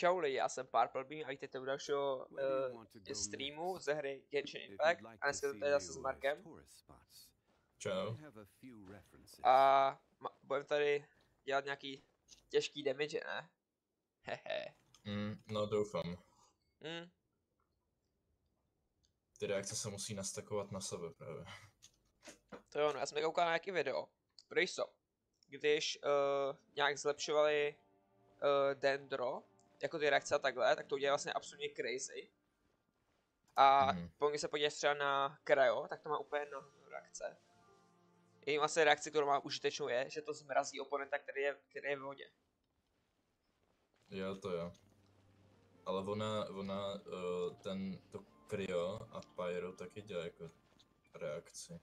Čau lidi, já jsem Purple Beam a vítejte u dalšího streamu ze hry Genshin Impact a dneska to tady zase s Markem. Čau. A budeme tady dělat nějaký těžký damage, ne? Hehe. No doufám. Ty reakce se musí nastakovat na sebe právě. To jo, no já jsem koukal na nějaký video. Prejso, když nějak zlepšovali Dendro, jako ty reakce a takhle, tak to udělá vlastně absolutně crazy. A pokud se podíváš třeba na Cryo, tak to má úplně no reakce. Její vlastně reakce, kterou má užitečnou je, že to zmrazí oponenta, který je v vodě. Jo, to jo. Ale to Cryo a Pyro taky dělá jako reakci.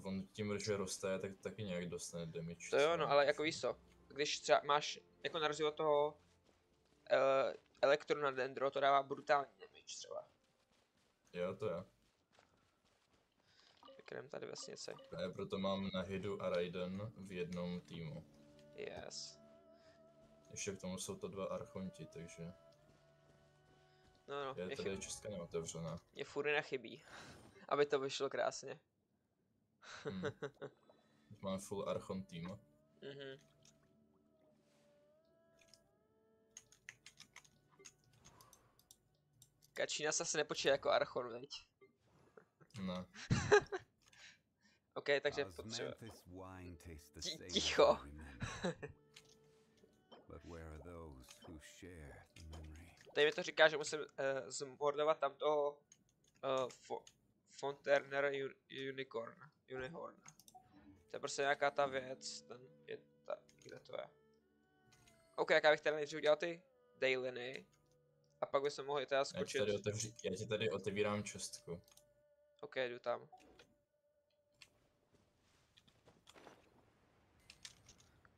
On tím, že roste, tak taky nějak dostane damage. To jo, no ale jako víš co, když třeba máš, jako na rozdíl od toho elektro na Dendro, to dává brutální damage třeba. Jo, to jo. Vykrem tady vesnici. Já proto mám na Hidu a Raiden v jednom týmu. Yes. Ještě k tomu jsou to dva archonti, takže... No, je tady čistka neotevřená. Mě furt nechybí, aby to vyšlo krásně. Mám full archon tým. Kačína se asi nepočítá jako archon, veď? Ne. OK, takže potřeba. Ticho. Tady mi to říká, že musím zmordovat tam toho Fonternera Unihorn. To je prostě nějaká ta věc, kde to je. OK, jak já bych tady nejdřív udělal ty dailiny. A pak bychom mohli teda skočit. Já ti tady otevírám čestku. OK, jdu tam.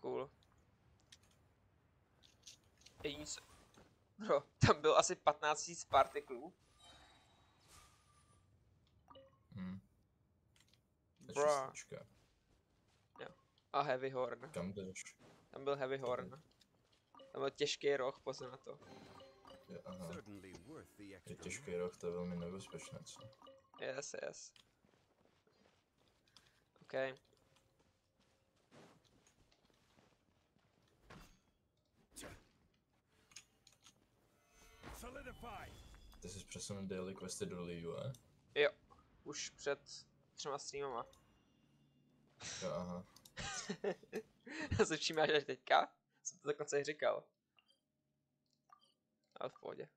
Cool. Jediný co... Bro, tam bylo asi 15 000 partiklů. Bro. Jo. A heavy horn. Kam jdeš? Tam byl heavy horn. Tam byl těžký roh, pozor na to. Aha. Je těžký roh, to je velmi nebezpečné, co? Yes, yes. OK. Ty jsi přesunul daily questy do liyue? Jo, už před 3 streamama. Jo, aha. Se všímáš až teďka? Jsem to dokonce i říkal. Ale v pohodě.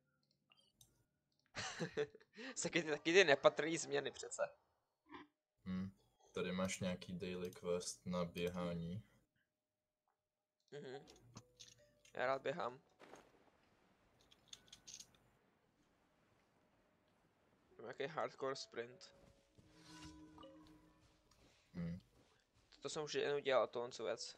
taky ty nepatrný změny přece. Tady máš nějaký daily quest na běhání. Já rád běhám. Nějaký hardcore sprint. To jsem už jednou dělal, tohle věc.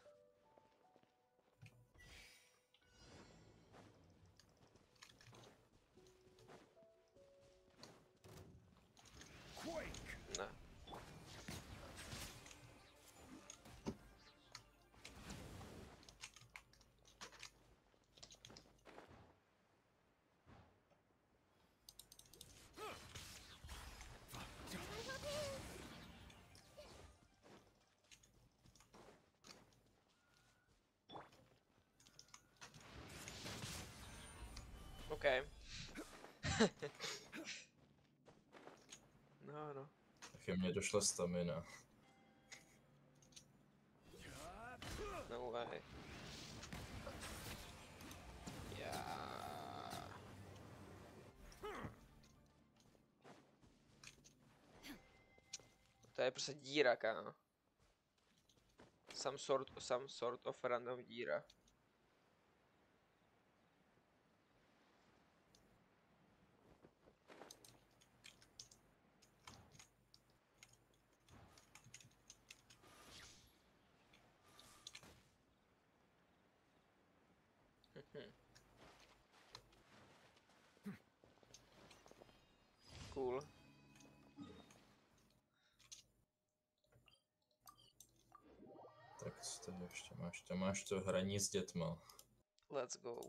Ne. OK. No. Taky mně došla stamina. No way. To je prostě díra, kámo. Some sort of random díra. Cool. Tak co tady ještě máš? To máš to hraní s dětma. Let's go.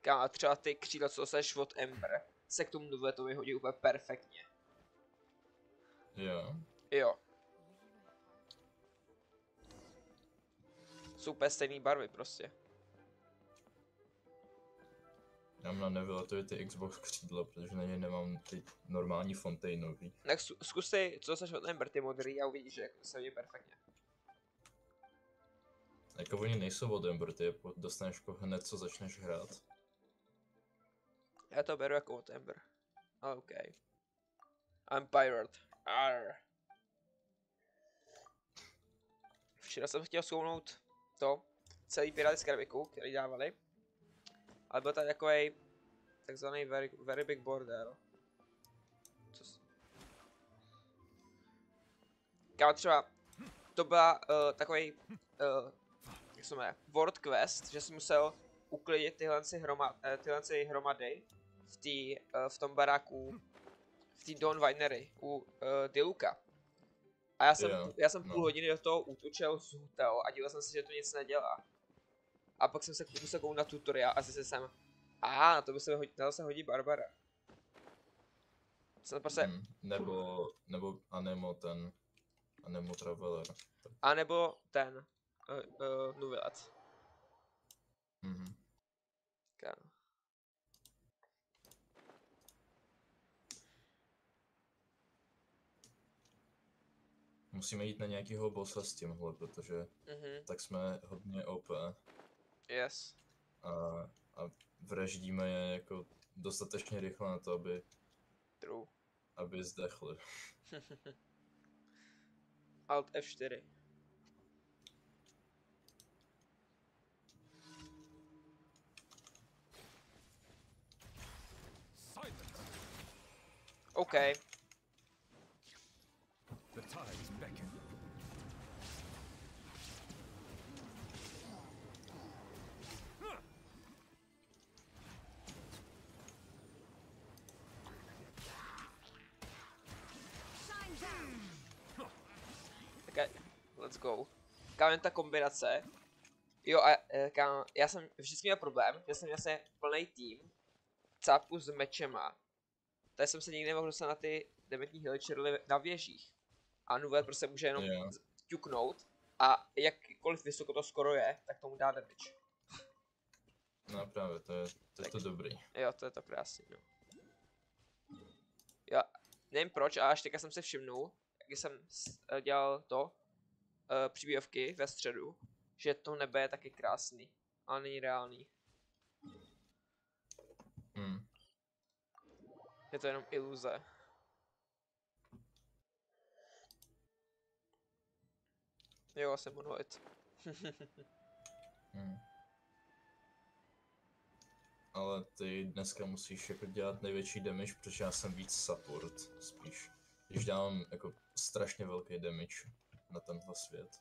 Kámo, třeba ty křídla, co seš od Ember, se k tomu Nuvletovi hodí úplně perfektně. Jo. Jo. Jsou úplně stejný barvy prostě. Já mám na Nevilletově ty Xbox křídla, protože na ně nemám ty normální fontainový. Tak zkus si, co seš od Ember, ty modrý a uvidíš, že jako se hodí perfektně. Jako oni nejsou od Ember, ty je dostaneš jako hned, co začneš hrát. Já to beru jako od Ember. Ale OK. I'm pirate. Arr. Včera jsem chtěl zkounout to, celý Pirates Karabiku, který dávali. Ale byl tady takový takzvaný very big bordel. Kámo, třeba to byla takový jak se jmenuje, world quest, že jsi musel uklidit tyhle hromady v tom baráku, v té Dawn Winery u Diluka. A já jsem půl hodiny do toho útočil z hotelu a díval jsem se, že to nic nedělá. A pak jsem se musel kouknout na tutoriál a zjistil jsem, na to se hodí Barbara. Jsem prostě... Nebo Anemo Traveler. A nebo ten Nuvilat. Musíme jít na nějakýho bossa s tímhle, protože tak jsme hodně OP. Yes. A vraždíme je jako dostatečně rychle na to, aby... True. Aby zdechli. Alt F4. OK. Okay, let's go. Kámo, ta kombinace. Jo, a kámo, já jsem vždycky měl problém, že jsem měl plný tým cápku s mečema. Tady jsem se nikdy nemohl dostat na ty dementní healy na věžích. A Nuvet prostě může jenom ťuknout a jakkoliv vysoko to skoro je, tak tomu dá damage. No právě, to je to dobrý. Jo, to je to krásný, no. Jo, nevím proč, ale až teďka jsem se všimnul, když jsem dělal příběhovky ve středu, že to nebe je taky krásný, ale není reálný. Je to jenom iluze. Jo, jsem monolith. Ale ty dneska musíš jako dělat největší damage, protože já jsem víc support spíš. Když dávám jako strašně velký damage na tenhle svět.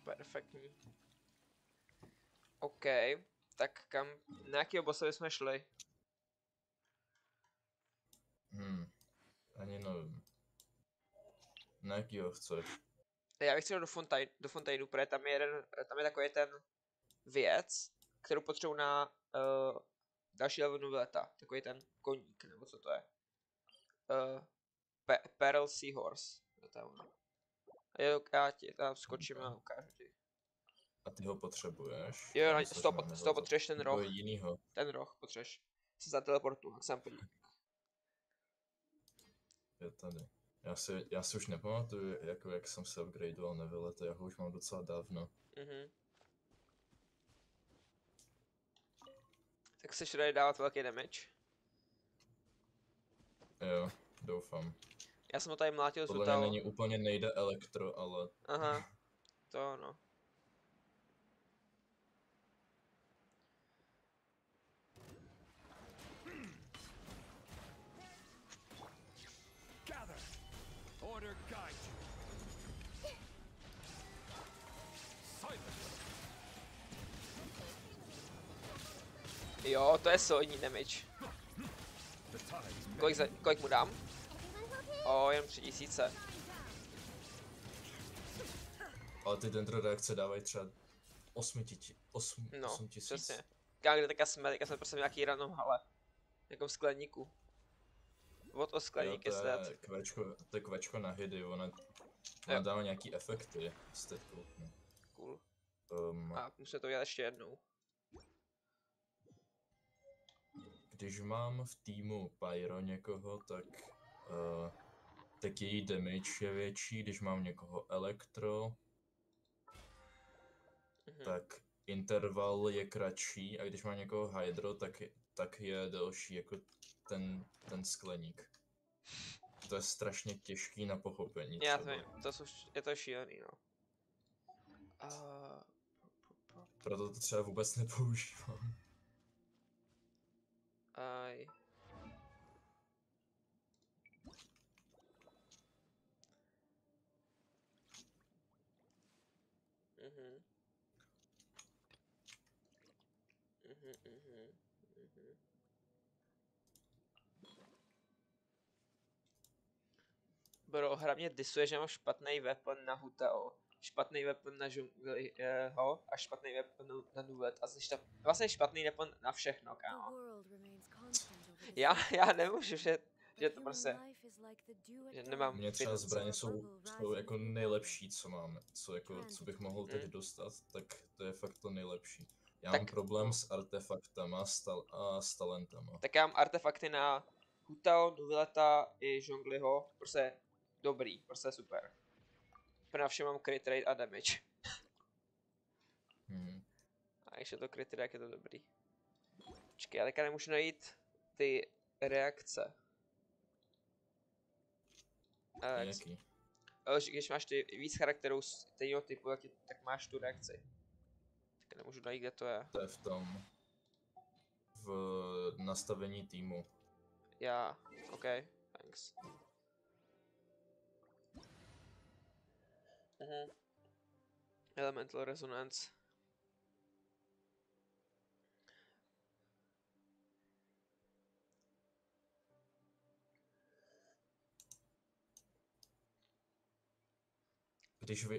Perfektní. OK, tak na jakýho bossa jsme šli? Ani nevím. Na jakýho chceš? Já bych chtěl do Fontainu, protože tam je takový ten věc, kterou potřebuji na další level Nuvileta. Takový ten koník, nebo co to je. Peril Seahorse. Jo, já ti tam skočím a ukážu ti. A ty ho potřebuješ? Jo, z toho potřebuješ ten roh. Jinýho. Ten roh potřebuješ. Se za teleportu, jak jsem podíval. Je tady. Já si už nepamatuju, jak jsem se upgradeoval Nevilleta, já ho už mám docela dávno. Tak chceš tady dávat velký damage? Jo, doufám. Já jsem ho tady mlátil z Podle mě Utaho. není úplně nejde elektro, ale... Aha, to no. Order guide you. Jo, to je solidní damage. Kolik mu dám? O, jen 3000. Ale ty dendro reakce dávají třeba 8 No, 000. přesně. Kde teďka jsme prostě v nějaký random hale. Jako v skleníku. Od o skleník je svět. To je kvečko na hidy, ona dává nějaký efekty, teď kouknu. Cool. A musíme to udělat ještě jednou. Když mám v týmu Pyro někoho, tak její damage je větší, když mám někoho elektro, tak interval je kratší a když mám někoho hydro, tak je delší jako ten skleník. To je strašně těžký na pochopení. Já to vím, je to šílený, no. Proto to třeba vůbec nepoužívám. Aj. Bro, hlavně disuje, že mám špatný weapon na Hutao, špatný weapon na Jungliho a špatný weapon na Nuvet a vlastně špatný weapon na všechno, kámo. Já nemůžu, že to prostě, že nemám. Mně třeba zbraně jsou jako nejlepší, co bych mohl teď dostat, tak to je fakt to nejlepší. Já mám problém s artefaktama a s talentama. Tak já mám artefakty na Hutao, Nuveta i Jungliho, prostě dobrý, prostě super. Na všem mám crit rate a damage. A když je to crit rate, jak je to dobrý. Počkej, já teďka nemůžu najít ty reakce. Jaký? Když máš ty víc charakterů stejného typu, tak máš tu reakci. Tak nemůžu najít, kde to je. To je v nastavení týmu. Já, ok, thanks. Elemental Resonance.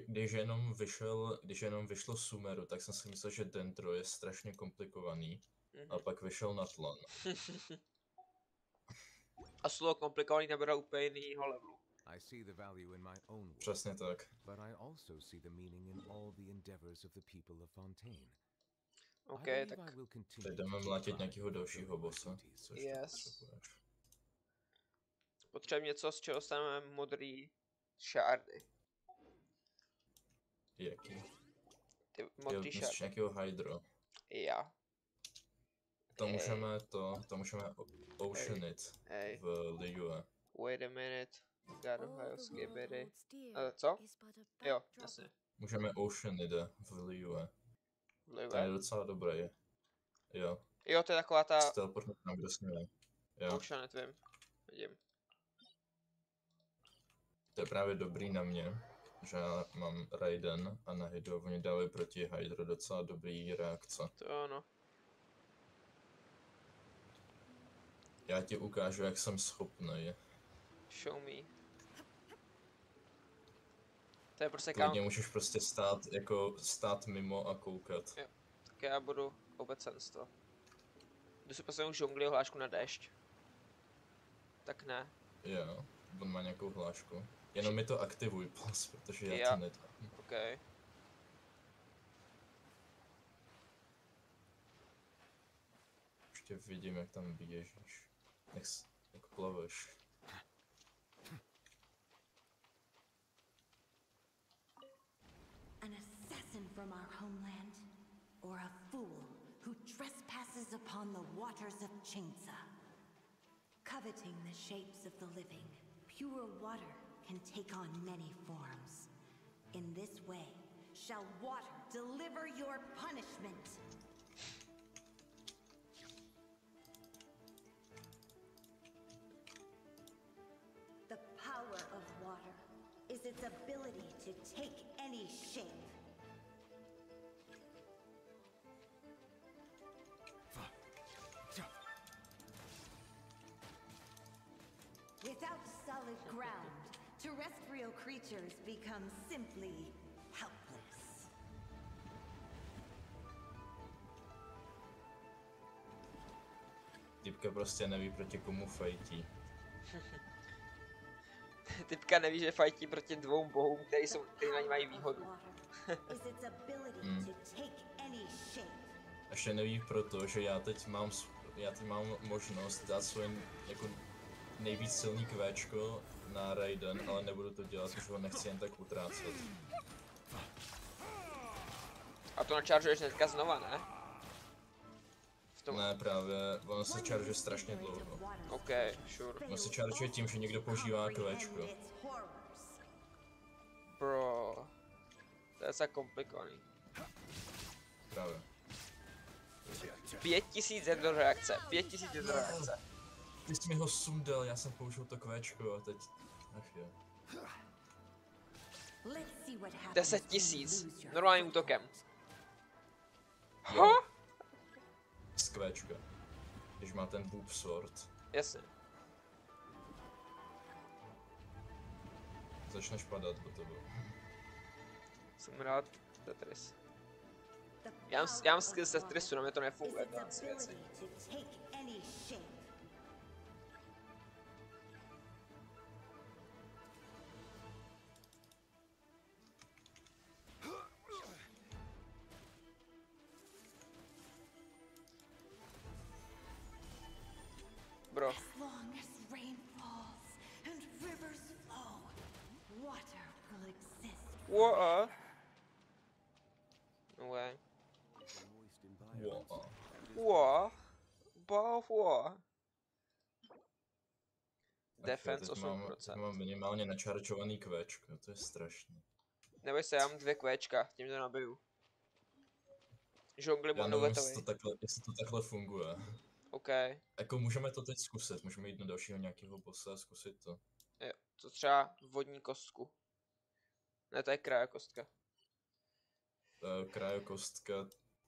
Když jenom vyšlo Sumeru, tak jsem si myslel, že Dendro je strašně komplikovaný. A pak vyšel na tlon. A slovo komplikovaný nabírá úplně jinýho levelu. Přesně tak. OK, tak. Teď jdeme mlátit nějakého dalšího bossa. Yes. Potřebujeme něco, z čeho staneme modrý šárdy. Jaký? Ty modrý šárdy. Nějakého hydro. Já. To můžeme oceanit v liyue. Wait a minute. God of Hell, skibidi. Co? Jo, jasně. Můžeme oceanit v liyue. To je docela dobré. Jo. Jo, to je taková ta... Teleportnout nám, kde jsme. Jo. Oceanit, vím. Vidím. To je právě dobrý na mě, že já mám Raiden a na Hydro, oni dávají proti Hydro docela dobrý reakce. To ano. Já ti ukážu, jak jsem schopný. Show me. To je prostě Klidně můžeš prostě stát mimo a koukat. Jo, tak já budu obecenstvo. Jdu si poslechnout Jungliho hlášku na déšť. Tak ne. Jo, on má nějakou hlášku. Jenom mi to aktivuj, protože já to nedám. OK. Ještě vidím, jak tam běžíš. Jak plaveš. An assassin from our homeland, or a fool who trespasses upon the waters of Chainsa, coveting the shapes of the living, Pure water can take on many forms. In this way, shall water deliver your punishment. The power of water is its ability to take any shape. Without solid ground, terrestrial creatures become simply helpless. Typka prostě neví, proti komu fajtí. Typka neví, že fajtí proti dvou bohům, který na ní mají výhodu. Ještě neví proto, že já teď mám možnost dát svoje jako nejvíc silný kvéčko na Raiden, ale nebudu to dělat, protože ho nechci jen tak utrácet. A to načaržuješ hnedka znova, ne? Ne, právě, ono se čaržuje strašně dlouho. OK, sure. Ono se čaržuje tím, že někdo používá kvéčko. Bro. To je docela komplikovaný. Právě. 5000 jedno reakce, 5000 jedno reakce. Ty jsi mi ho sundal, já jsem použil to kvéčko a teď... Ach jo. 10 000, normálním útokem. Jo. Z kvéčka. Když má ten boob sword. Jasně. Začneš padat do toho. Jsem rád, Tetris. Já mám skill z Tetrisu, na mě to nefunguje, to asi věci. Bro. What? No way. What? Above what? Defense 8%. Mám minimálně načarčovaný kvéčko, to je strašný. Neboj se, já mám 2 kvéčka, tím to nabiju. Žongli Já budu nevím, gotový. jestli to takhle funguje. OK. Jako můžeme to teď zkusit, můžeme jít na dalšího nějakého bossa a zkusit to. Jo, to třeba vodní kostku. Ne, to je krajakostka. Krajokostka,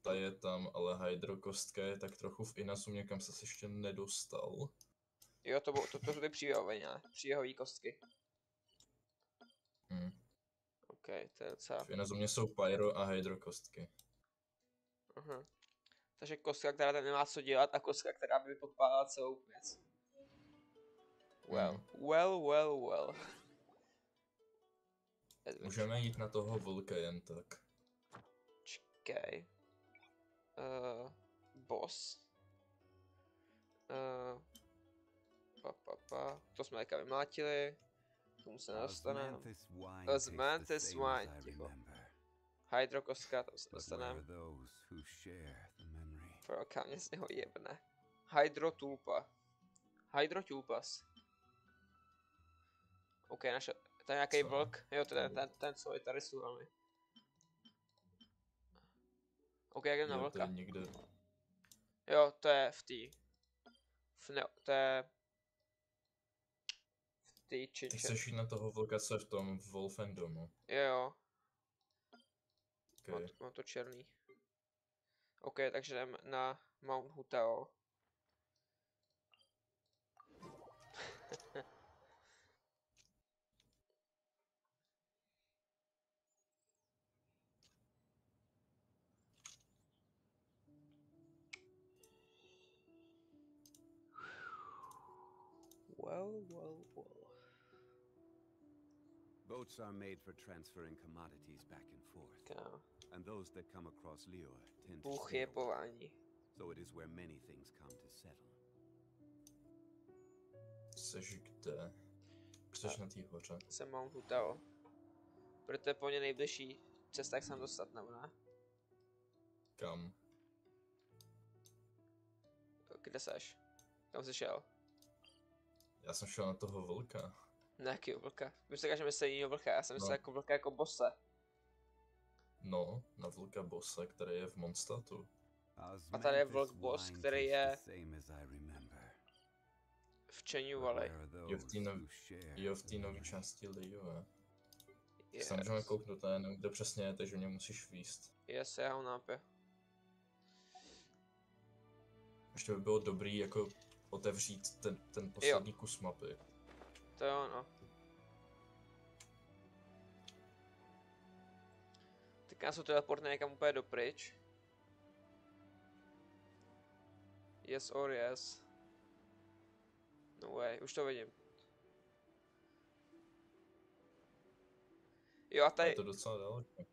ta je tam, ale hydrokostka je tak trochu v Inazumě, kam se ještě nedostal. Jo, to jsou ty příběhové, ne? Příběhové kostky. OK, to je docela... V Inazumě jsou pyro a hydrokostky. Takže kostka, která tam nemá co dělat a kostka, která by podpálila celou věc. Well. Můžeme jít na toho vlka jen tak. Čekej. Boss. To jsme teďka vymlátili. K tomu se nedostaneme. Osmanthus wine, ticho. Hydrokostka, tam se dostaneme. Proká mě z něho jebne. Hydrotulpa. Hydrotulpas. OK, naše... To je nějaký vlk. Jo, to je ten co je tady suvami. OK, jak jdem na vlka. Jo, to je v té... to je... v té činče. Ty chceš jít na toho vlka, co je v tom Wolfendomu. Jo. Okay. Mám to černý. OK, takže jdem na Mount Hutao. Well. Boats are made for transferring commodities back and forth. Kámo. And those that come across liyue tend to Bůh sail. je pování. So it is where many things come to settle. Jseš kde? Jseš na té hoře. Jsem Mount Hutao. Proto je po ně nejbližší cesta, jak se tam dostat, nebo ne? Kam? Kde seš? Kam jsi šel? Já jsem šel na toho vlka. Na jakýho vlka? Vy se že myslí jinýho vlka, já jsem myslel No. jako vlka jako bosse. No, na vlka bossa, který je v Mondstatu. A tady je vlk boss, který je v Čeniu Valley. Jo, v té nové části liyue. Yes. Se můžeme kouknout, ale nevím, kde přesně je, takže mě musíš výst. Yes, já ho nápě. Ještě by bylo dobrý jako otevřít ten poslední kus mapy. To jo, no. Teď nás teleportne někam úplně dopryč. Yes or yes. No way, už to vidím. Jo a tady... Je to docela daleko.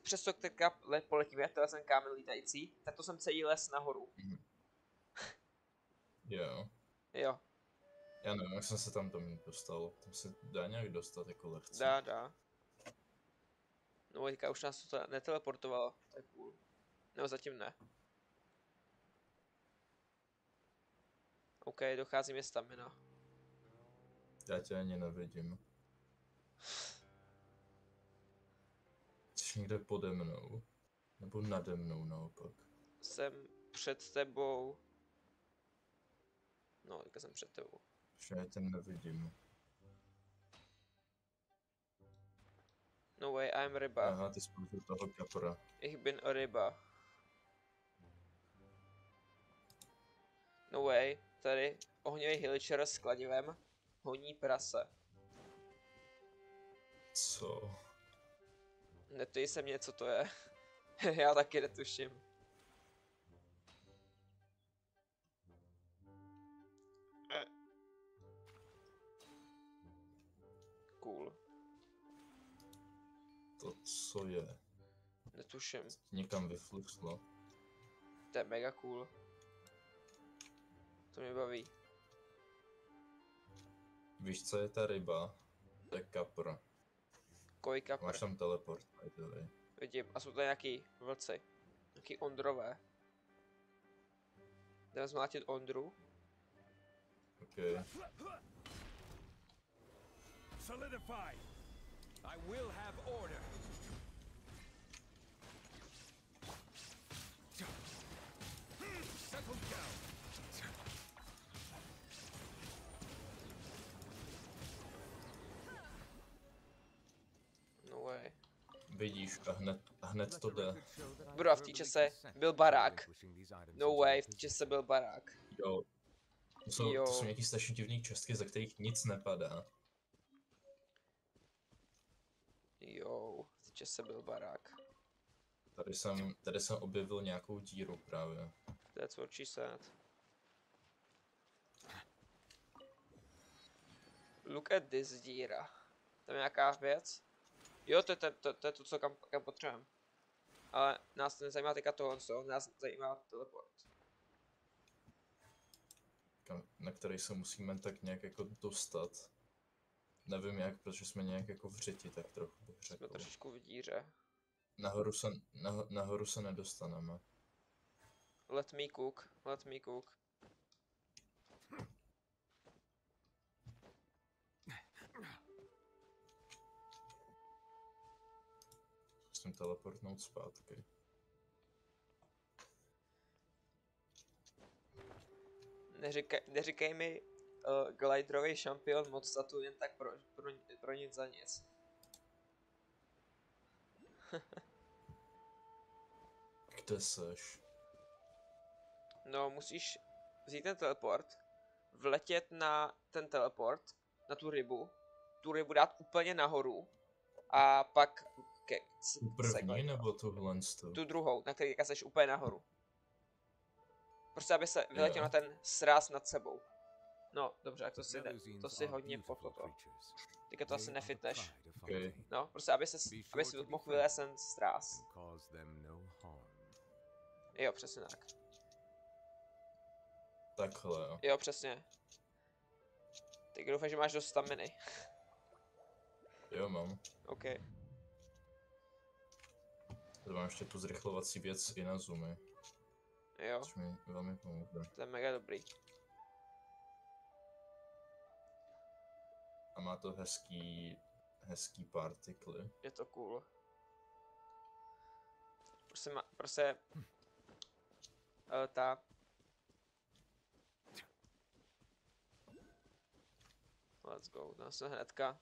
Přes to teďka poletíme, to jsem kámen lítající, tak to jsem celý les nahoru. Jo. Jo. Já nevím, jak jsem se tam dostal. Tam se dá nějak dostat jako lehce. Dá. No teďka už nás to neteleportovalo, to je cool. No zatím ne. OK, dochází mi stamina. Já tě ani nevidím. Jsi někde pode mnou. Nebo nade mnou naopak. Jsem před tebou. No, teďka jsem před tebou. Že já tě nevidím. No way, I'm ryba. Aha, ty jsi použil toho kapra. Ich bin a ryba. No way, tady ohnivý hillicher s kladivem honí prase. Co? Neptej se mě, co to je. Já taky netuším. Cool. To co je? Netuším. Někam vyfluxlo. To je mega cool. To mě baví. Víš, co je ta ryba? To je kapr. Koi kapr. Máš tam teleport, by the way. Vidím. A jsou tady nějaký vlci. Nějaký ondrové. Jdeme zmlátit ondru. Okay. Solidify. I will have order. Settle down. No way. Vidíš, a hned to jde. Bro, a v té čase byl barák. No way, v té čase byl barák. Jo. To jsou nějaký strašně divný čestky, ze kterých nic nepadá. Jo, v té čase byl barák. Tady jsem objevil nějakou díru právě. That's what she said. Look at this díra. Tam je nějaká věc? Jo, to je to, co kam potřebujeme. Ale nás nezajímá teďka tohle, nás zajímá teleport. Na který se musíme tak nějak jako dostat. Nevím jak, protože jsme nějak jako v řeti, tak trochu bych řekl. Jsme trošičku v díře. Nahoru se nedostaneme. Let me cook. Musím teleportnout zpátky. Neříkej mi gliderový šampion Mondstatu jen tak pro nic za nic. Kde seš? No, musíš vzít ten teleport, vletět na ten teleport, na tu rybu dát úplně nahoru a pak Tu první nebo tuhle? Tu druhou, na který seš úplně nahoru. Prostě aby se vyletěl na ten sráz nad sebou. No, dobře, tak to si hodně po toto. Teďka to asi nefitneš. Okay. No, prostě aby si mohl vylézt ten sráz. Jo, přesně tak. Takhle, jo. Jo, přesně. Teď doufám, že máš dost staminy. Jo, mám. OK. Tady mám ještě tu zrychlovací věc i na zoomy. Jo. Což mi velmi pomůže. To je mega dobrý. má to hezký partikly. Je to cool. Prostě ta... Let's go, tam jsme hnedka.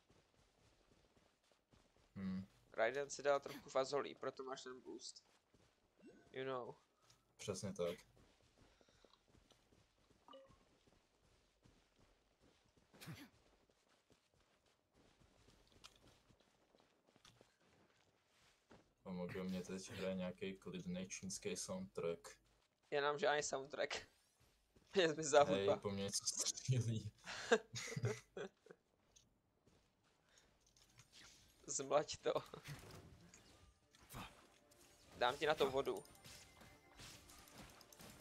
Raiden si dal trochu fazolí, proto máš ten boost. You know. Přesně tak. Pomohl mě teď hraje nějaký klidný čínský soundtrack. Jenom žádný soundtrack. Mě zmizela hudba. Hej, po mně něco střílí. Zmlať to. Dám ti na to vodu.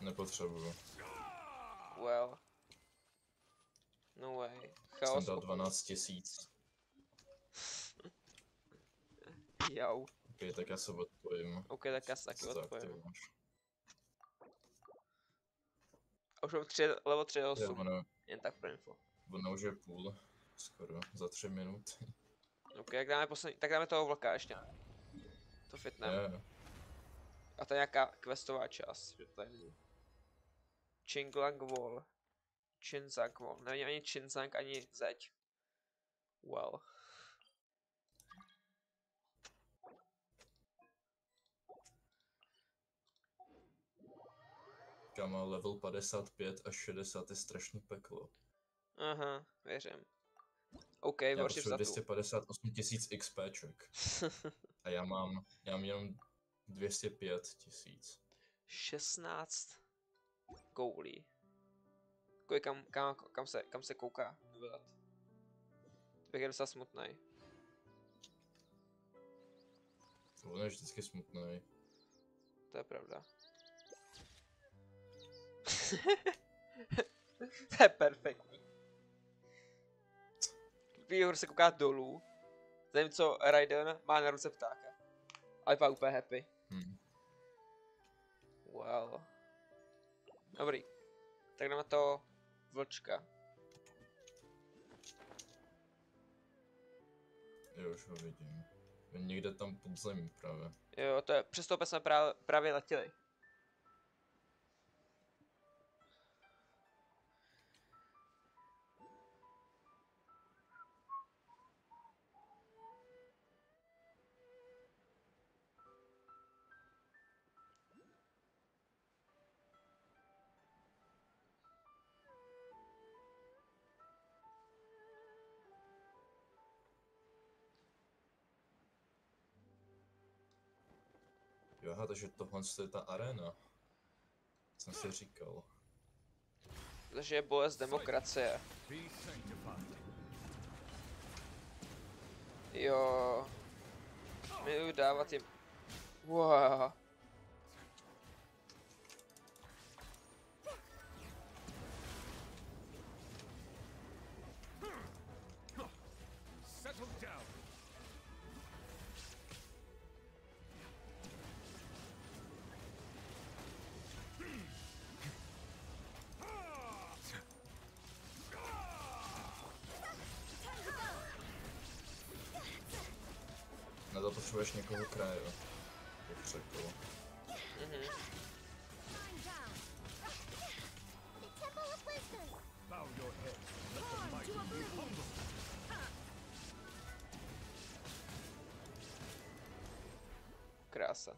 Nepotřebuju. Well. No way. Chaos. Jsem dal 12 000. Jau. Ok, tak já se odpojím. Ok, tak já se taky Co to odpojím. aktivuješ? A už mám level 3.8. Jo, Jen tak pro info. ono už je půl. Skoro. Za 3 minuty. Ok, tak dáme toho vlka ještě. To fitneme. Je. A to je nějaká questová část, že to je. Chinglang Wall. Chinzang Wall. Není ani Chinzang, ani zeď. Well. Kama level 55 až 60 je strašný peklo. Aha, věřím. OK, Já horší potřebuji vzadu. 258 000 XPček. A já mám jenom 205 000. 16 koulí. Kam se kouká? Vydat. To bych je docela smutnej. On je vždycky smutný. To je pravda. To je perfektní. Výhor se kouká dolů, zatímco Raiden má na ruce ptáka. A vypadá úplně happy. Well. Dobrý. Tak jdeme to vlčka. Jo, už ho vidím. Je někde tam pod zemí právě. Jo, to je, přes toho jsme právě letěli. Jo, aha, takže tohle je ta arena. Jsem si říkal. Takže je bolest demokracie. Jo. Miluji dávat jim... Wow. Na to potřebuješ někoho kraje. Jak řekl. Krása.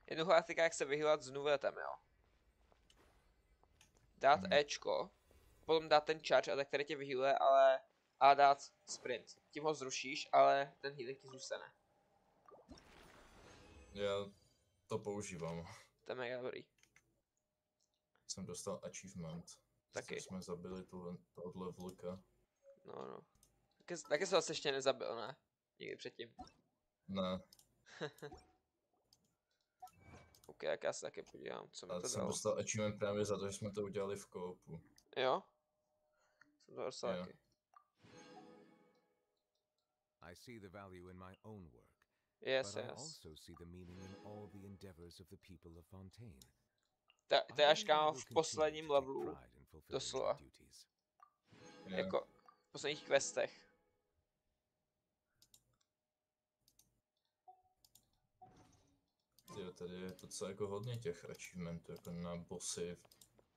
Jednoduchá taktika, jak se vyhýlat s nuvetem, jo. Dát Ečko, potom dát ten charge, a který tě vyhýluje, ale... A dát sprint. Tím ho zrušíš, ale ten healing ti zůstane. Já to používám. To je mega dobrý. Jsem dostal achievement. Taky. Jsme zabili tohle vlka. No. Taky se vás ještě nezabil, ne? Nikdy předtím. Ne. Ok, jak já se taky podívám, co mi Ale to jsem dalo. dostal achievement právě za to, že jsme to udělali v koopu. Jo? Jsem to dostal Jo. taky. I see the value in my own work, Yes, but I yes. also see the meaning in all the endeavors of the people of Fontaine. To je až kámo v posledním levelu. Doslova. Jako v posledních questech. Jo, tady je docela jako hodně těch achievementů, jako na bossy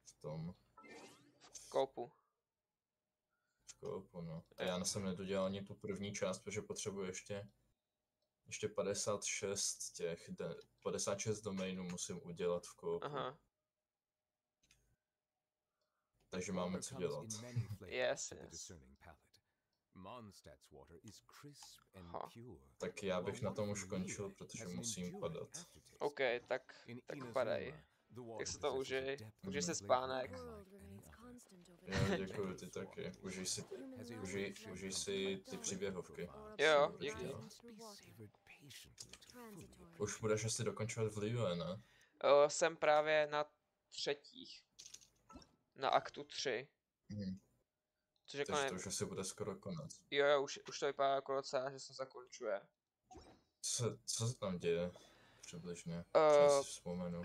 v tom. V koupu. V koupu, no. A já jsem nedodělal ani tu první část, protože potřebuji ještě 56 domainů musím udělat v koupu. Aha. Takže máme co dělat. Yes. Aha. Tak já bych na tom už končil, protože musím padat. OK, tak padaj. Tak se to užij. Užij si spánek. Jo, děkuji, ty taky. Užij si ty příběhovky. Jo, díky. Už budeš asi dokončovat v liyue, ne? Jsem právě na třetích. Na aktu 3. Což jako Takže to už asi bude skoro konec. Jo, už to vypadá jako docela, že se zakončuje. Co se tam děje? Přibližně. Já si vzpomenu.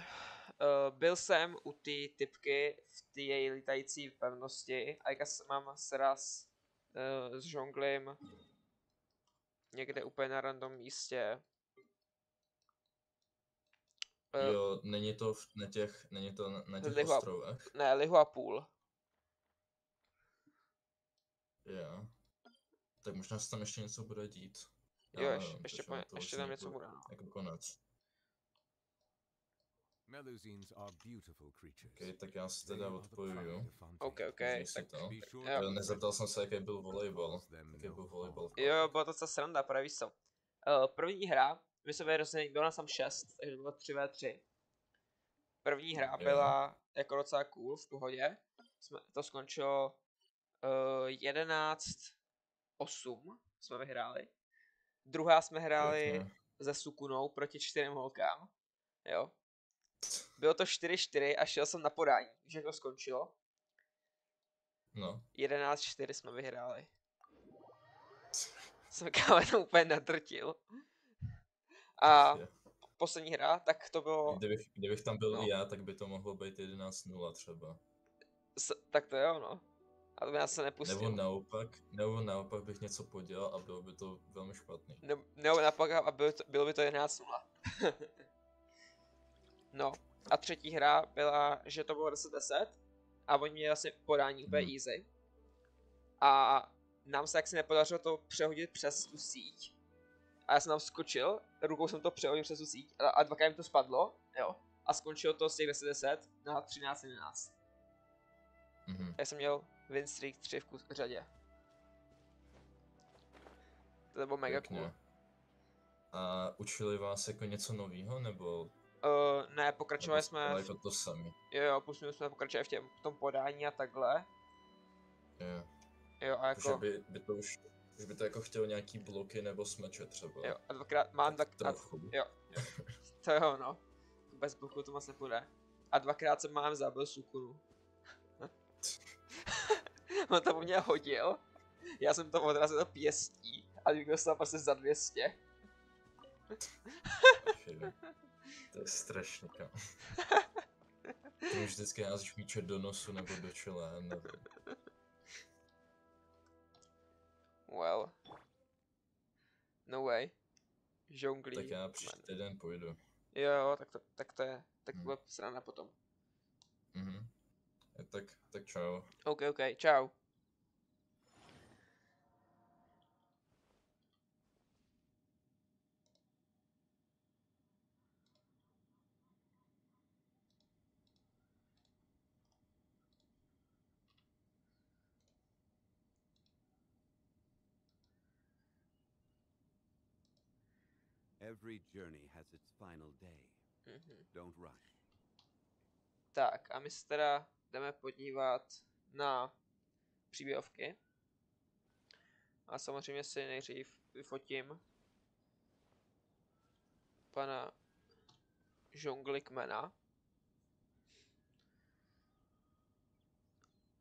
Byl jsem u té typky v té její lítající pevnosti a mám sraz s žonglem někde úplně na random místě. Jo, není to na těch ostrovech? Ne, lihu a půl. Jo. Tak možná se tam ještě něco bude dít. Jo, ještě tam něco bude. Jako konec. Okay, tak já si teda odpojuju. OK, tak jo. Nezeptal jsem se, jaký byl volejbal. Jo, bylo to docela sranda, právě víš co. První hra, my jsme byli bylo nás tam 6, takže bylo 3v3. První hra byla jako docela cool, v pohodě. To skončilo 11-8 jsme vyhráli. Druhá jsme hráli se Sukunou proti 4 holkám. Jo. Bylo to 4-4 a šel jsem na podání. Víš, jak to skončilo? No. 11-4 jsme vyhráli. Jsem kámo to úplně nadrtil. A poslední hra, tak to bylo... Kdybych tam byl já, tak by to mohlo být 11-0 třeba. Tak to jo, no. A to by nás se nepustil. Nebo naopak bych něco podělal a bylo by to velmi špatný. Nebo naopak a bylo by to 11-0. No. A třetí hra byla, že to bylo 10-10 a oni měli asi podání úplně easy. A nám se jaksi nepodařilo to přehodit přes tu síť. A já jsem tam skočil, rukou jsem to přehodil přes tu síť a dvakrát mi to spadlo, jo. A skončilo to z těch 10-10 na 13-11. Já jsem měl win streak 3 v řadě. To bylo mega cool. A učili vás jako něco novýho, nebo? Ne, pokračovali jsme... Ale jako to sami. Jo, plus jsme pokračovali v tom podání a takhle. Jo, a jako... Už by to jako chtělo nějaký bloky nebo smeče třeba. Jo, a dvakrát mám tak... Jo. To jo, no. Bez bloku to moc nepůjde. A dvakrát jsem mám zabil Sukunu. On to po mě hodil. Já jsem to odrazil do pěstí a někdo dostal prostě za 200. To je strašný, kam. Ty už vždycky házíš míče do nosu nebo do čela, nevím. Well. No way. Žonglí. Tak já příští týden půjdu. Jo, tak to je. Tak bude sranda potom. Tak čau. OK, čau. Every journey has its final day. Don't rush. Tak a my se teda jdeme podívat na příběhovky. A samozřejmě si nejdřív vyfotím pana žonglikmana.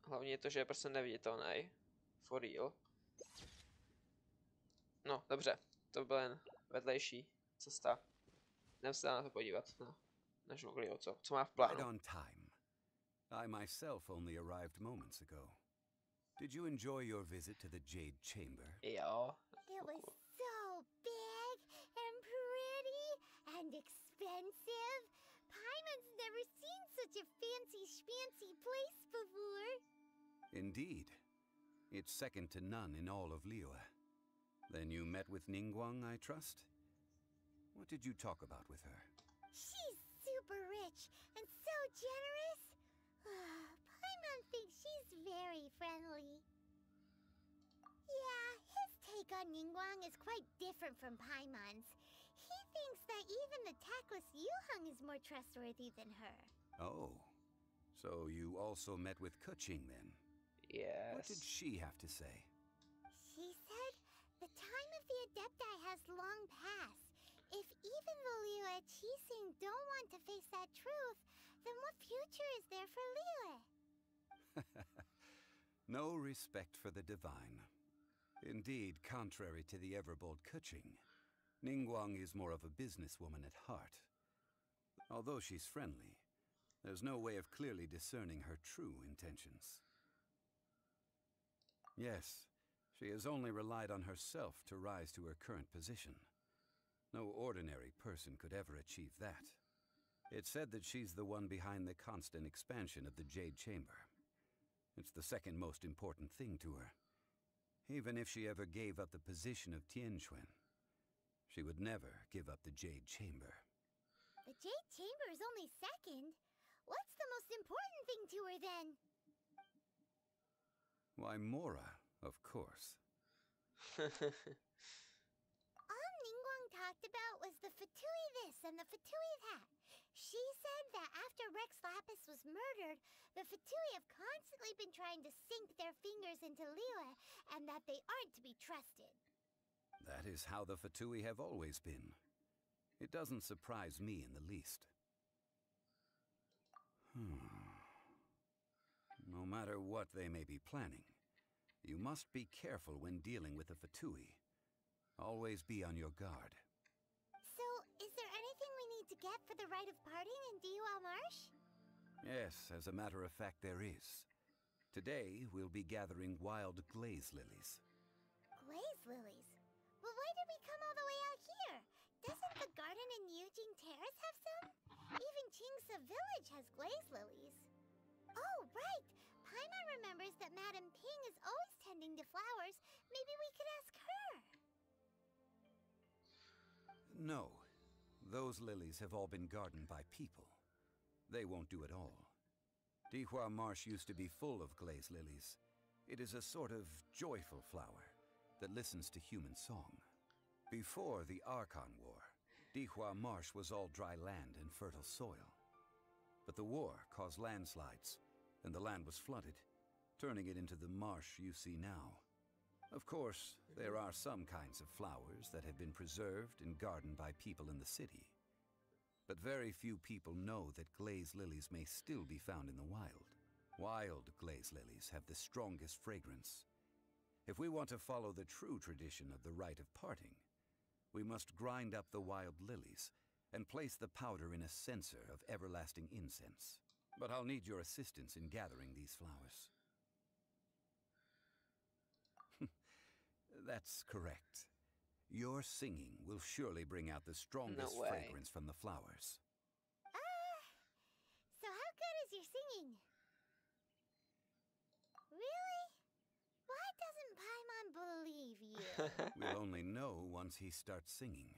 Hlavně je to, že je prostě neviditelný. For real. No, dobře. To byl jen vedlejší cesta. Jdeme se na to podívat. Na žonglího, co má v plánu. I myself only arrived moments ago. Did you enjoy your visit to the Jade Chamber? Jo. It was so big and pretty and expensive. Paimon's never seen such a fancy schmancy place before. Indeed. It's second to none in all of Liyue. Then you met with Ningguang, I trust? What did you talk about with her? She's super rich and so generous. Paimon thinks she's very friendly. Yeah, his take on Ningguang is quite different from Paimon's. He thinks that even the tactless Yuheng is more trustworthy than her. Oh. So you also met with Keqing then? Yes. What did she have to say? She said the time of the Adepti has long passed. If even the liyue Qixing don't want to face that truth, then what future is there for Liyue? No respect for the divine. Indeed, contrary to the ever-bold Keqing, Ningguang is more of a businesswoman at heart. Although she's friendly, there's no way of clearly discerning her true intentions. Yes, she has only relied on herself to rise to her current position. No ordinary person could ever achieve that. It's said that she's the one behind the constant expansion of the Jade Chamber. It's the second most important thing to her. Even if she ever gave up the position of Tianquan, she would never give up the Jade Chamber. The Jade Chamber is only second. What's the most important thing to her then? Why, Mora, of course. All Ningguang talked about was the Fatui this and the Fatui that. She said that after Rex Lapis was murdered, the Fatui have constantly been trying to sink their fingers into Liyue, and that they aren't to be trusted. That is how the Fatui have always been. It doesn't surprise me in the least. No matter what they may be planning, you must be careful when dealing with the Fatui. Always be on your guard. So, is there anything we need to get for the rite of parting in Dihua Marsh? Yes, as a matter of fact, there is. Today, we'll be gathering wild glaze lilies. Glaze lilies? But why did we come all the way out here? Doesn't the garden in Yujing Terrace have some? Even Qingse Village has glaze lilies. Oh, right! Paimon remembers that Madame Ping is always tending to flowers. Maybe we could ask her. No. Those lilies have all been gardened by people. They won't do it all. Dihua Marsh used to be full of glaze lilies. It is a sort of joyful flower that listens to human song. Before the Archon War, Dihua Marsh was all dry land and fertile soil. But the war caused landslides, and the land was flooded, turning it into the marsh you see now. Of course, there are some kinds of flowers that have been preserved and gardened by people in the city. But very few people know that glaze lilies may still be found in the wild. Wild glaze lilies have the strongest fragrance. If we want to follow the true tradition of the rite of parting, we must grind up the wild lilies and place the powder in a censer of everlasting incense. But I'll need your assistance in gathering these flowers. That's correct. Your singing will surely bring out the strongest No way. fragrance from the flowers. So how good is your singing? Really? Why doesn't Paimon believe you? We'll only know once he starts singing.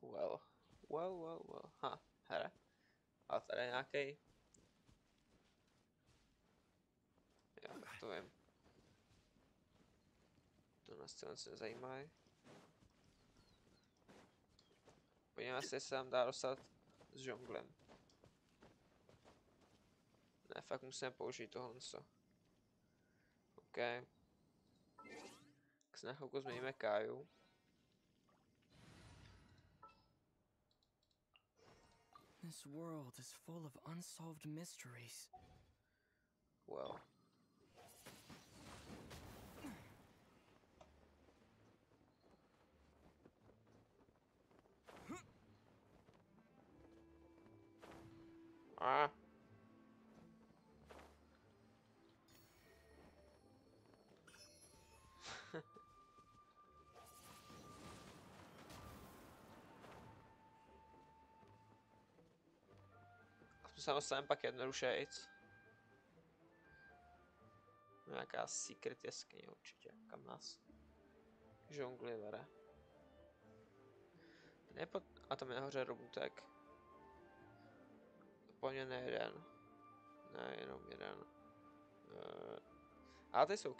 Well. Hele. A tady je nějaký. Jo, tak to vím. To nás celé se nezajímají. Podívejme se, jestli se tam dá dostat s žonglem. Ne, fakt musíme použít tohle. OK. Tak se na chvilku změníme Káju. This world is full of unsolved mysteries. Well. A. To se dostaneme pak jednodušejc. Nějaká secret jeskyně určitě, kam nás žongli vede. A tam je nahoře robůtek. Po ně nejeden. Ne, jenom jeden. A tady jsou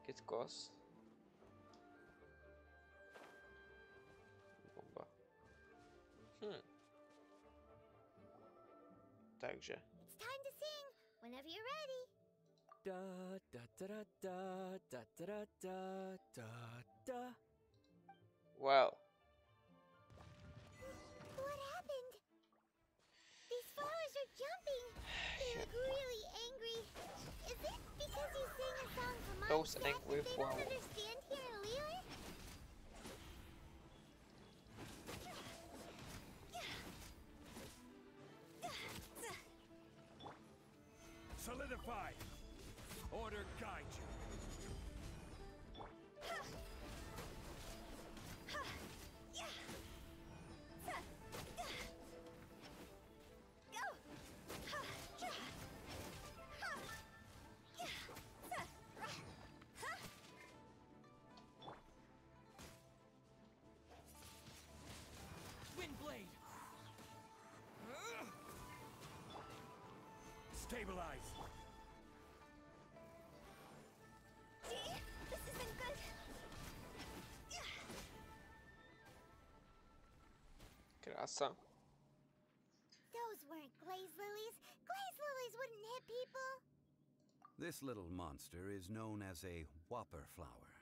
kitkos. Bomba. Takže. It's time to sing whenever you're ready. Da da da da da da da da da. Well. What happened? These flowers are jumping. They look really angry. Is it because you sang a song for Mom Those that angry they don't flowers. understand here in liyue? Solidify! Order guide you. Windblade! Stabilize! See? This isn't good. Krása. Those weren't glaze lilies. Glaze lilies wouldn't hit people. This little monster is known as a whopper flower.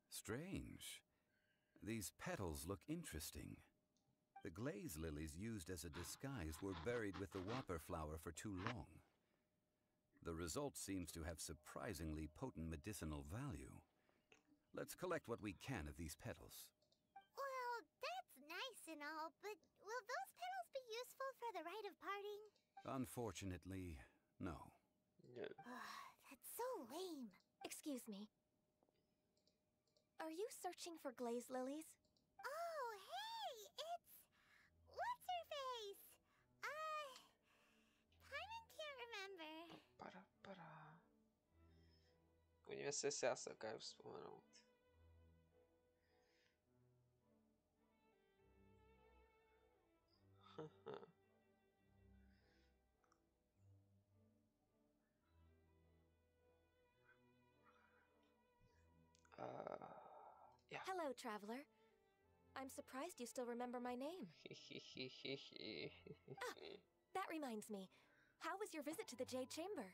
Strange. These petals look interesting. The glaze lilies used as a disguise were buried with the whopper flower for too long. The result seems to have surprisingly potent medicinal value. Let's collect what we can of these petals. Well, that's nice and all, but will those petals be useful for the rite of parting? Unfortunately, no. No. That's so lame. Excuse me. Are you searching for glaze lilies? Oh, hey, it's... What's her face? Paimon can't remember. Para. Podívejme se, jestli já se dokážu vzpomenout. Yeah. Hello, traveler. I'm surprised you still remember my name. That reminds me. How was your visit to the Jade Chamber?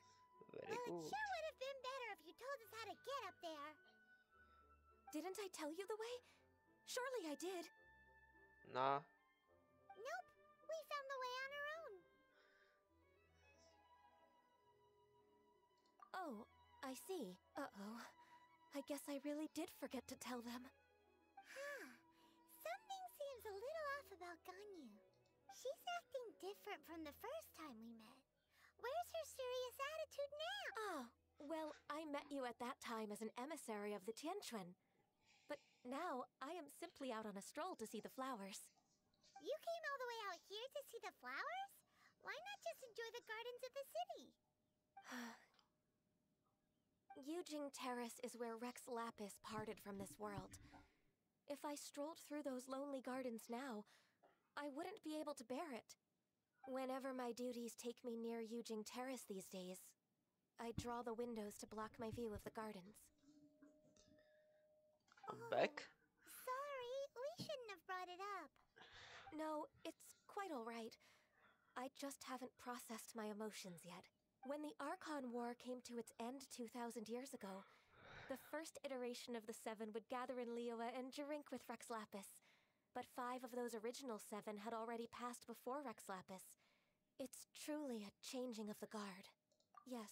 Very Well, it good. sure would have been better if you told us how to get up there. Didn't I tell you the way? Surely I did. Nah. Nope, we found the way on our own. Oh, I see. Uh-oh. I guess I really did forget to tell them. Huh. Something seems a little off about Ganyu. She's acting different from the first time we met. Where's her serious attitude now? Ah, well, I met you at that time as an emissary of the Tianquan. But now, I am simply out on a stroll to see the flowers. You came all the way out here to see the flowers? Why not just enjoy the gardens of the city? Yujing Terrace is where Rex Lapis parted from this world. If I strolled through those lonely gardens now, I wouldn't be able to bear it. Whenever my duties take me near Yujing Terrace these days, I draw the windows to block my view of the gardens. I'm back. Sorry, we shouldn't have brought it up. No, it's quite all right. I just haven't processed my emotions yet. When the Archon War came to its end 2,000 years ago, the first iteration of the Seven would gather in liyue and drink with Rex Lapis. But 5 of those original 7 had already passed before Rex Lapis. It's truly a changing of the guard. Yes.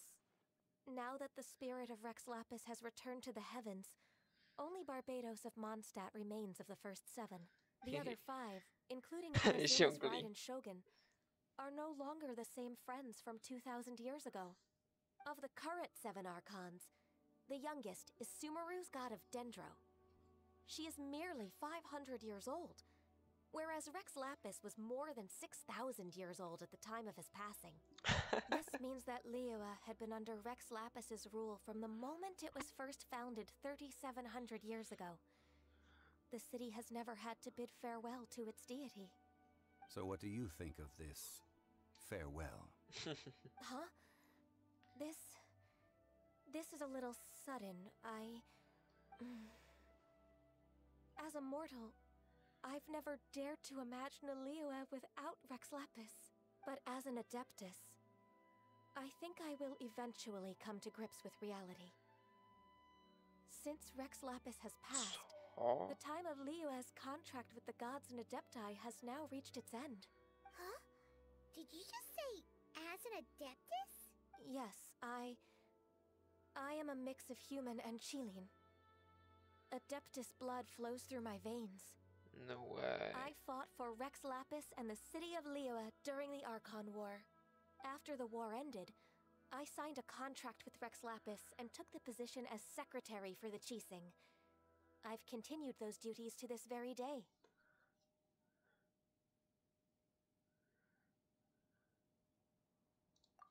Now that the spirit of Rex Lapis has returned to the heavens, only Barbados of Mondstadt remains of the first 7. The other 5, including the famous Jonglí. Raiden Shogun, are no longer the same friends from 2,000 years ago. Of the current 7 Archons, the youngest is Sumeru's god of Dendro. She is merely 500 years old, whereas Rex Lapis was more than 6,000 years old at the time of his passing. This means that liyue had been under Rex Lapis's rule from the moment it was first founded 3,700 years ago. The city has never had to bid farewell to its deity. So what do you think of this farewell? Huh? This is a little sudden. As a mortal, I've never dared to imagine a liyue without Rex Lapis. But as an Adeptus, I think I will eventually come to grips with reality. Since Rex Lapis has passed, the time of Liyue's contract with the gods and Adepti has now reached its end. Huh? Did you just say, as an Adeptus? Yes, I am a mix of human and Chilean. Adeptus blood flows through my veins. No way. I fought for Rex Lapis and the city of liyue during the Archon War. After the war ended, I signed a contract with Rex Lapis and took the position as secretary for the Qixing. I've continued those duties to this very day.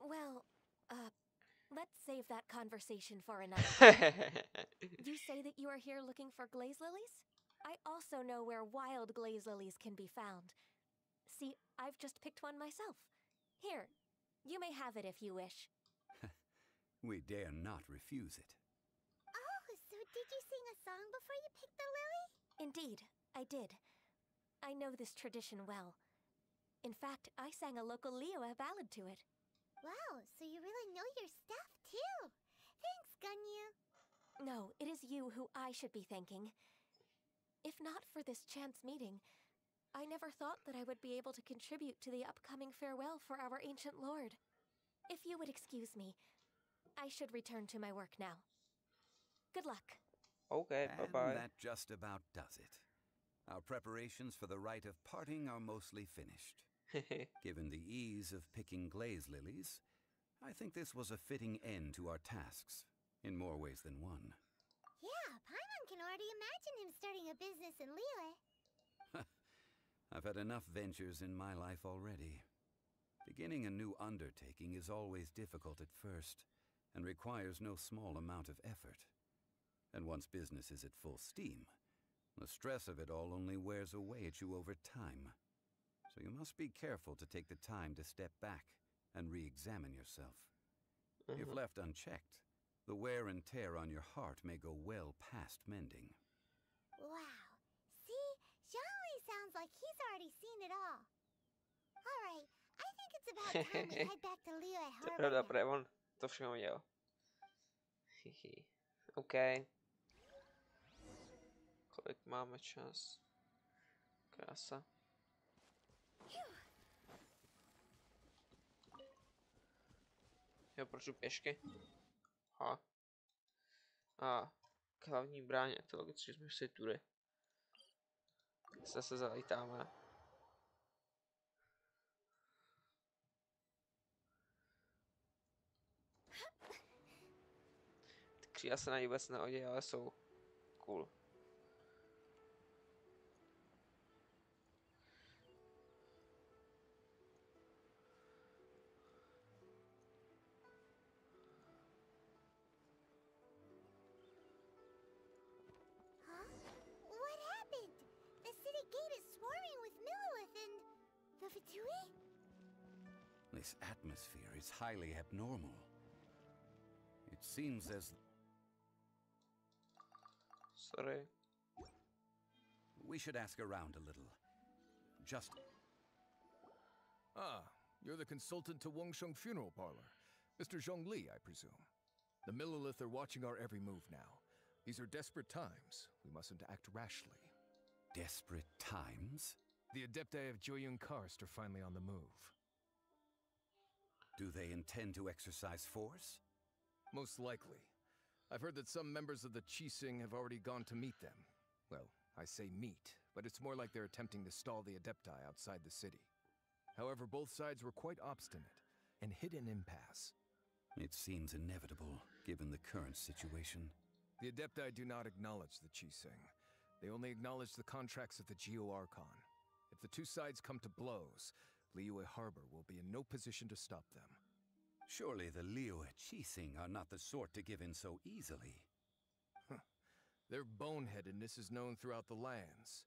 Well, let's save that conversation for another time. You say that you are here looking for glaze lilies? I also know where wild glaze lilies can be found. See, I've just picked one myself. Here, you may have it if you wish. We dare not refuse it. Oh, so did you sing a song before you picked the lily? Indeed, I did. I know this tradition well. In fact, I sang a local liyue ballad to it. Wow, so you really know your stuff, too. Thanks, Gunyu. No, it is you who I should be thanking. If not for this chance meeting, I never thought that I would be able to contribute to the upcoming farewell for our ancient lord. If you would excuse me, I should return to my work now. Good luck. Okay, And bye-bye. that just about does it. Our preparations for the rite of parting are mostly finished. Given the ease of picking glaze lilies, I think this was a fitting end to our tasks, in more ways than one. Yeah, Paimon can already imagine him starting a business in liyue. I've had enough ventures in my life already. Beginning a new undertaking is always difficult at first, and requires no small amount of effort. And once business is at full steam, the stress of it all only wears away at you over time. So you must be careful to take the time to step back and re-examine yourself. If left unchecked, the wear and tear on your heart may go well past mending. Wow. See? Zhongli sounds like he's already seen it all. Alright, I think it's about time we head back to Liyue To je Harbor now. dobré, on to všechno viděl. Hihi. OK. Kolik máme čas? Krása. Jo, proč jdu pěšky? Ha. A k hlavní bráně, to logicky jsme šli tudy. Se zalítáme. Ty křídla se na ní vůbec nehodí, ale jsou cool. Huh? What happened? The city gate is swarming with Millilith and... the Fatui? This atmosphere is highly abnormal. It seems as... Sorry. We should ask around a little. Just... Ah, you're the consultant to Wengsheng Funeral Parlor. Mr. Zhongli, I presume. The Millilith are watching our every move now. These are desperate times. We mustn't act rashly. Desperate times? The Adepti of Joyun Karst are finally on the move. Do they intend to exercise force? Most likely. I've heard that some members of the Qixing have already gone to meet them. Well, I say meet, but it's more like they're attempting to stall the Adepti outside the city. However, both sides were quite obstinate and hit an impasse. It seems inevitable, given the current situation. The Adepti do not acknowledge the Qixing. They only acknowledge the contracts of the Geo-Archon. If the two sides come to blows, Liyue Harbor will be in no position to stop them. Surely the liyue Qixing are not the sort to give in so easily. Their boneheadedness is known throughout the lands.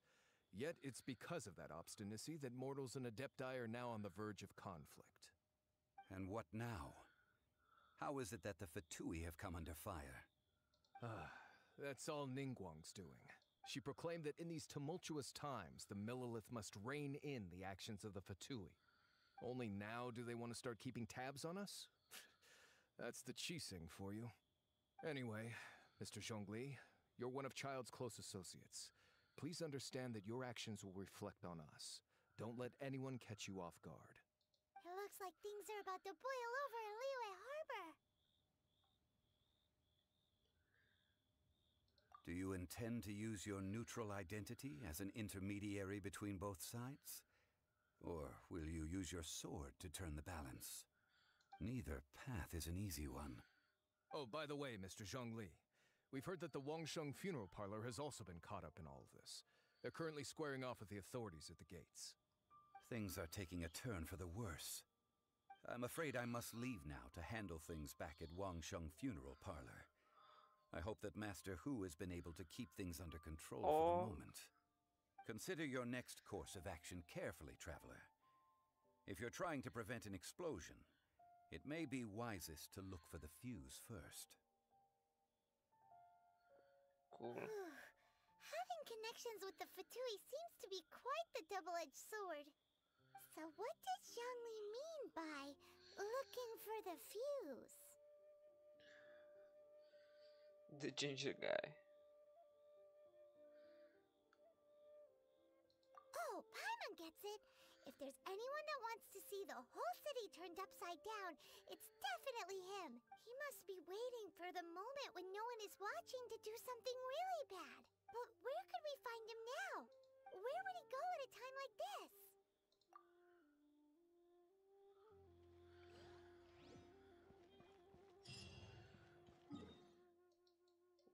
Yet it's because of that obstinacy that mortals and Adepti are now on the verge of conflict. And what now? How is it that the Fatui have come under fire? That's all Ningguang's doing. She proclaimed that in these tumultuous times, the Millelith must rein in the actions of the Fatui. Only now do they want to start keeping tabs on us? That's the Qixing for you. Anyway, Mr. Zhongli, you're one of Child's close associates. Please understand that your actions will reflect on us. Don't let anyone catch you off guard. It looks like things are about to boil over in Liyue Harbor. Do you intend to use your neutral identity as an intermediary between both sides? Or will you use your sword to turn the balance? Neither path is an easy one. Oh, by the way, Mr. Zhongli, we've heard that the Wangsheng funeral parlor has also been caught up in all of this. They're currently squaring off with the authorities at the gates. Things are taking a turn for the worse. I'm afraid I must leave now to handle things back at Wangsheng funeral parlor. I hope that Master Hu has been able to keep things under control for the moment. Consider your next course of action carefully, traveler. If you're trying to prevent an explosion, it may be wisest to look for the fuse first. Cool. Having connections with the Fatui seems to be quite the double-edged sword. So what does Zhongli mean by looking for the fuse? The ginger guy. Oh, Paimon gets it. If there's anyone that wants to see the whole city turned upside down, it's definitely him. He must be waiting for the moment when no one is watching to do something really bad. But where could we find him now? Where would he go at a time like this?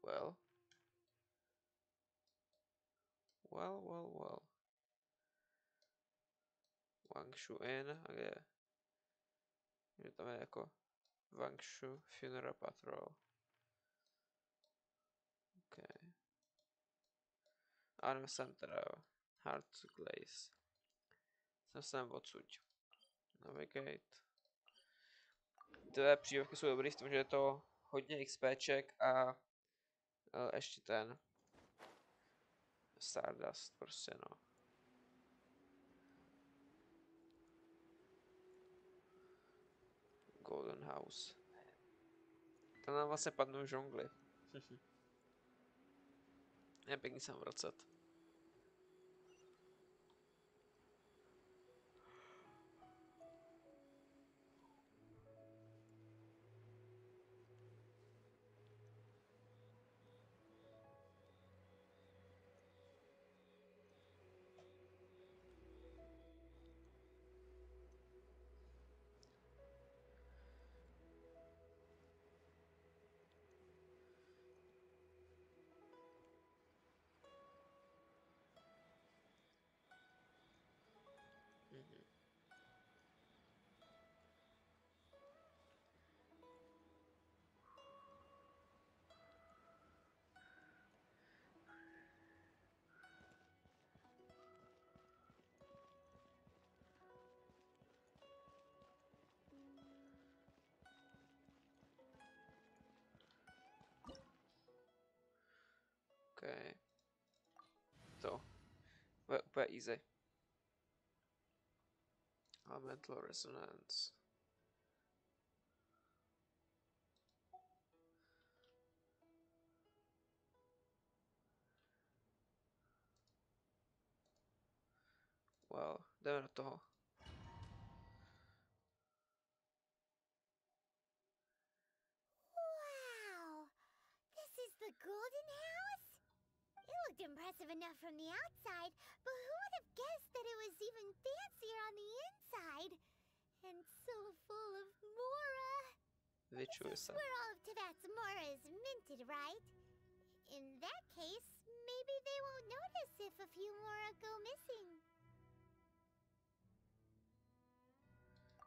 Well. Well. Wangshu Inn, kde tam je jako Wangshu Funeral Patrol. OK. Ano, jsem teda, jo. Hard to Glaze. Jsem odsuť. Navigate. Tyhle příběhovky jsou dobrý s tím, že je to hodně XPček a ještě ten Stardust prostě no. Golden House. Tam nám vlastně padnou žongly. Je pěkný sem vracet. Okay. To. Úplně easy. Elemental Resonance. Well, jdeme do toho. Wow! This is the Golden House? It looked impressive enough from the outside, but who would have guessed that it was even fancier on the inside? And so full of Mora. This is where all of Teyvat's Mora is minted, right? In that case, maybe they won't notice if a few Mora go missing.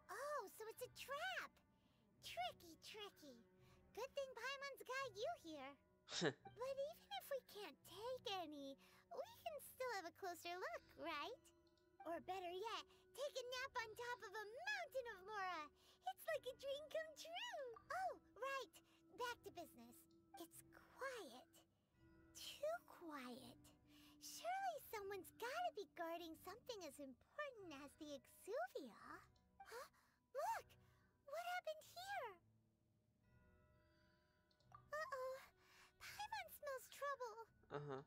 Oh, so it's a trap! Tricky, tricky. Good thing Paimon's got you here. But even if we can't take any, we can still have a closer look, right? Or better yet, take a nap on top of a mountain of Mora. It's like a dream come true. Oh, right. Back to business. It's quiet. Too quiet. Surely someone's gotta be guarding something as important as the Exuvia. Huh? Look! What happened here? Uh-oh. Paimon smells trouble.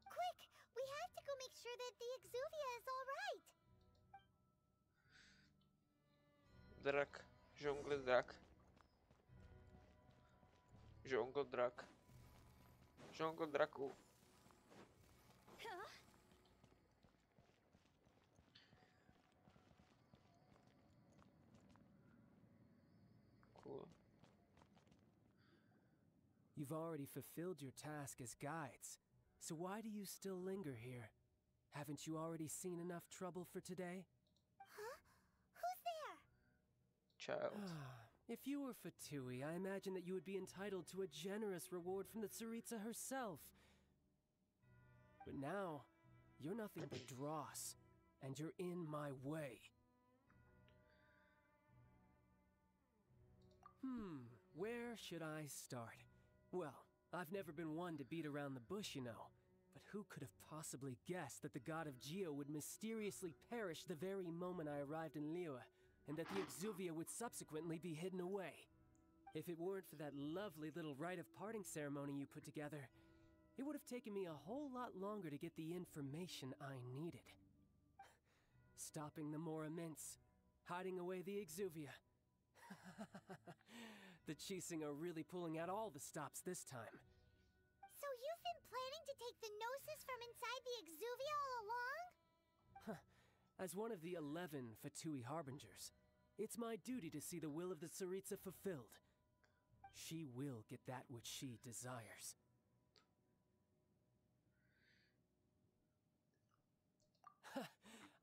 Quick! We have to go make sure that the Exuvia is all right. Drak. Žongl drak. Žongl drak. Žongl draku. Huh? Cool. You've already fulfilled your task as guides, so why do you still linger here? Haven't you already seen enough trouble for today? Huh? Who's there? Child. If you were Fatui, I imagine that you would be entitled to a generous reward from the Tsaritsa herself. But now, you're nothing but dross, and you're in my way. Where should I start? Well, I've never been one to beat around the bush, you know. But who could have possibly guessed that the god of Geo would mysteriously perish the very moment I arrived in liyue, and that the Exuvia would subsequently be hidden away? If it weren't for that lovely little rite of parting ceremony you put together, it would have taken me a whole lot longer to get the information I needed. Stopping the Mora Mints, hiding away the Exuvia. The Chising are really pulling out all the stops this time. So you've been planning to take the Gnosis from inside the Exuvia all along? As one of the 11 Fatui Harbingers, it's my duty to see the will of the Tsaritsa fulfilled. She will get that which she desires.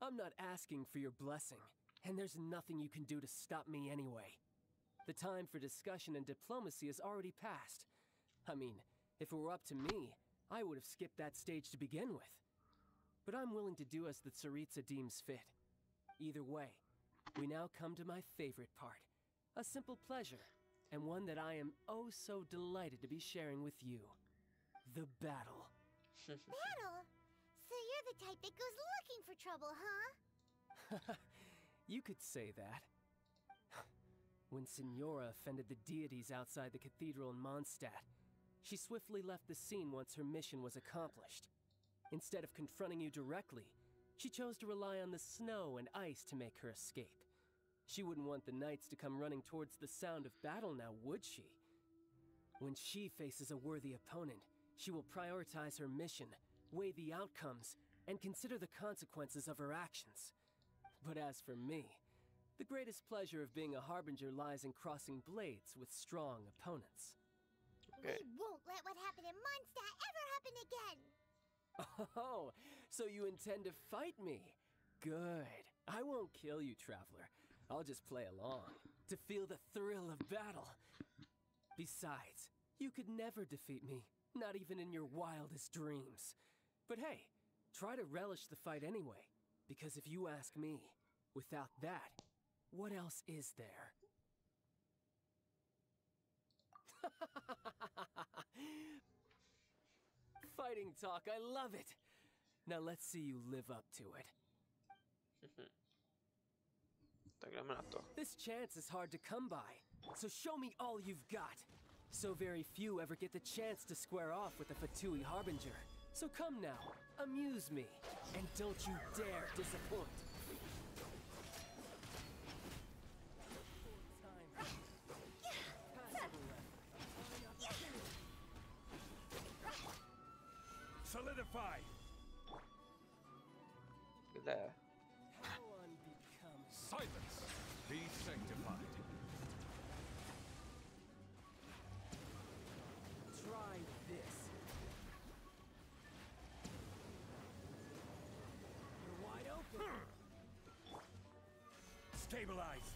I'm not asking for your blessing, and there's nothing you can do to stop me anyway. The time for discussion and diplomacy has already passed. I mean, if it were up to me, I would have skipped that stage to begin with. But I'm willing to do as the Tsaritsa deems fit. Either way, we now come to my favorite part. A simple pleasure, and one that I am oh so delighted to be sharing with you. The battle. Battle? So you're the type that goes looking for trouble, huh? You could say that. When Signora offended the deities outside the cathedral in Mondstadt, she swiftly left the scene once her mission was accomplished. Instead of confronting you directly, she chose to rely on the snow and ice to make her escape. She wouldn't want the knights to come running towards the sound of battle now, would she? When she faces a worthy opponent, she will prioritize her mission, weigh the outcomes, and consider the consequences of her actions. But as for me, the greatest pleasure of being a Harbinger lies in crossing blades with strong opponents. Okay. We won't let what happened in Mondstadt ever happen again! Oh, so you intend to fight me? Good. I won't kill you, Traveler. I'll just play along, to feel the thrill of battle. Besides, you could never defeat me, not even in your wildest dreams. But hey, try to relish the fight anyway, because if you ask me, without that, what else is there? Fighting talk, I love it! Now let's see you live up to it. Tak jdeme na to. This chance is hard to come by, so show me all you've got. So very few ever get the chance to square off with a Fatui Harbinger. So come now, amuse me, and don't you dare disappoint. Solidify! Kde? Silence! Be sanctified. Try this. You're wide open. Stabilize!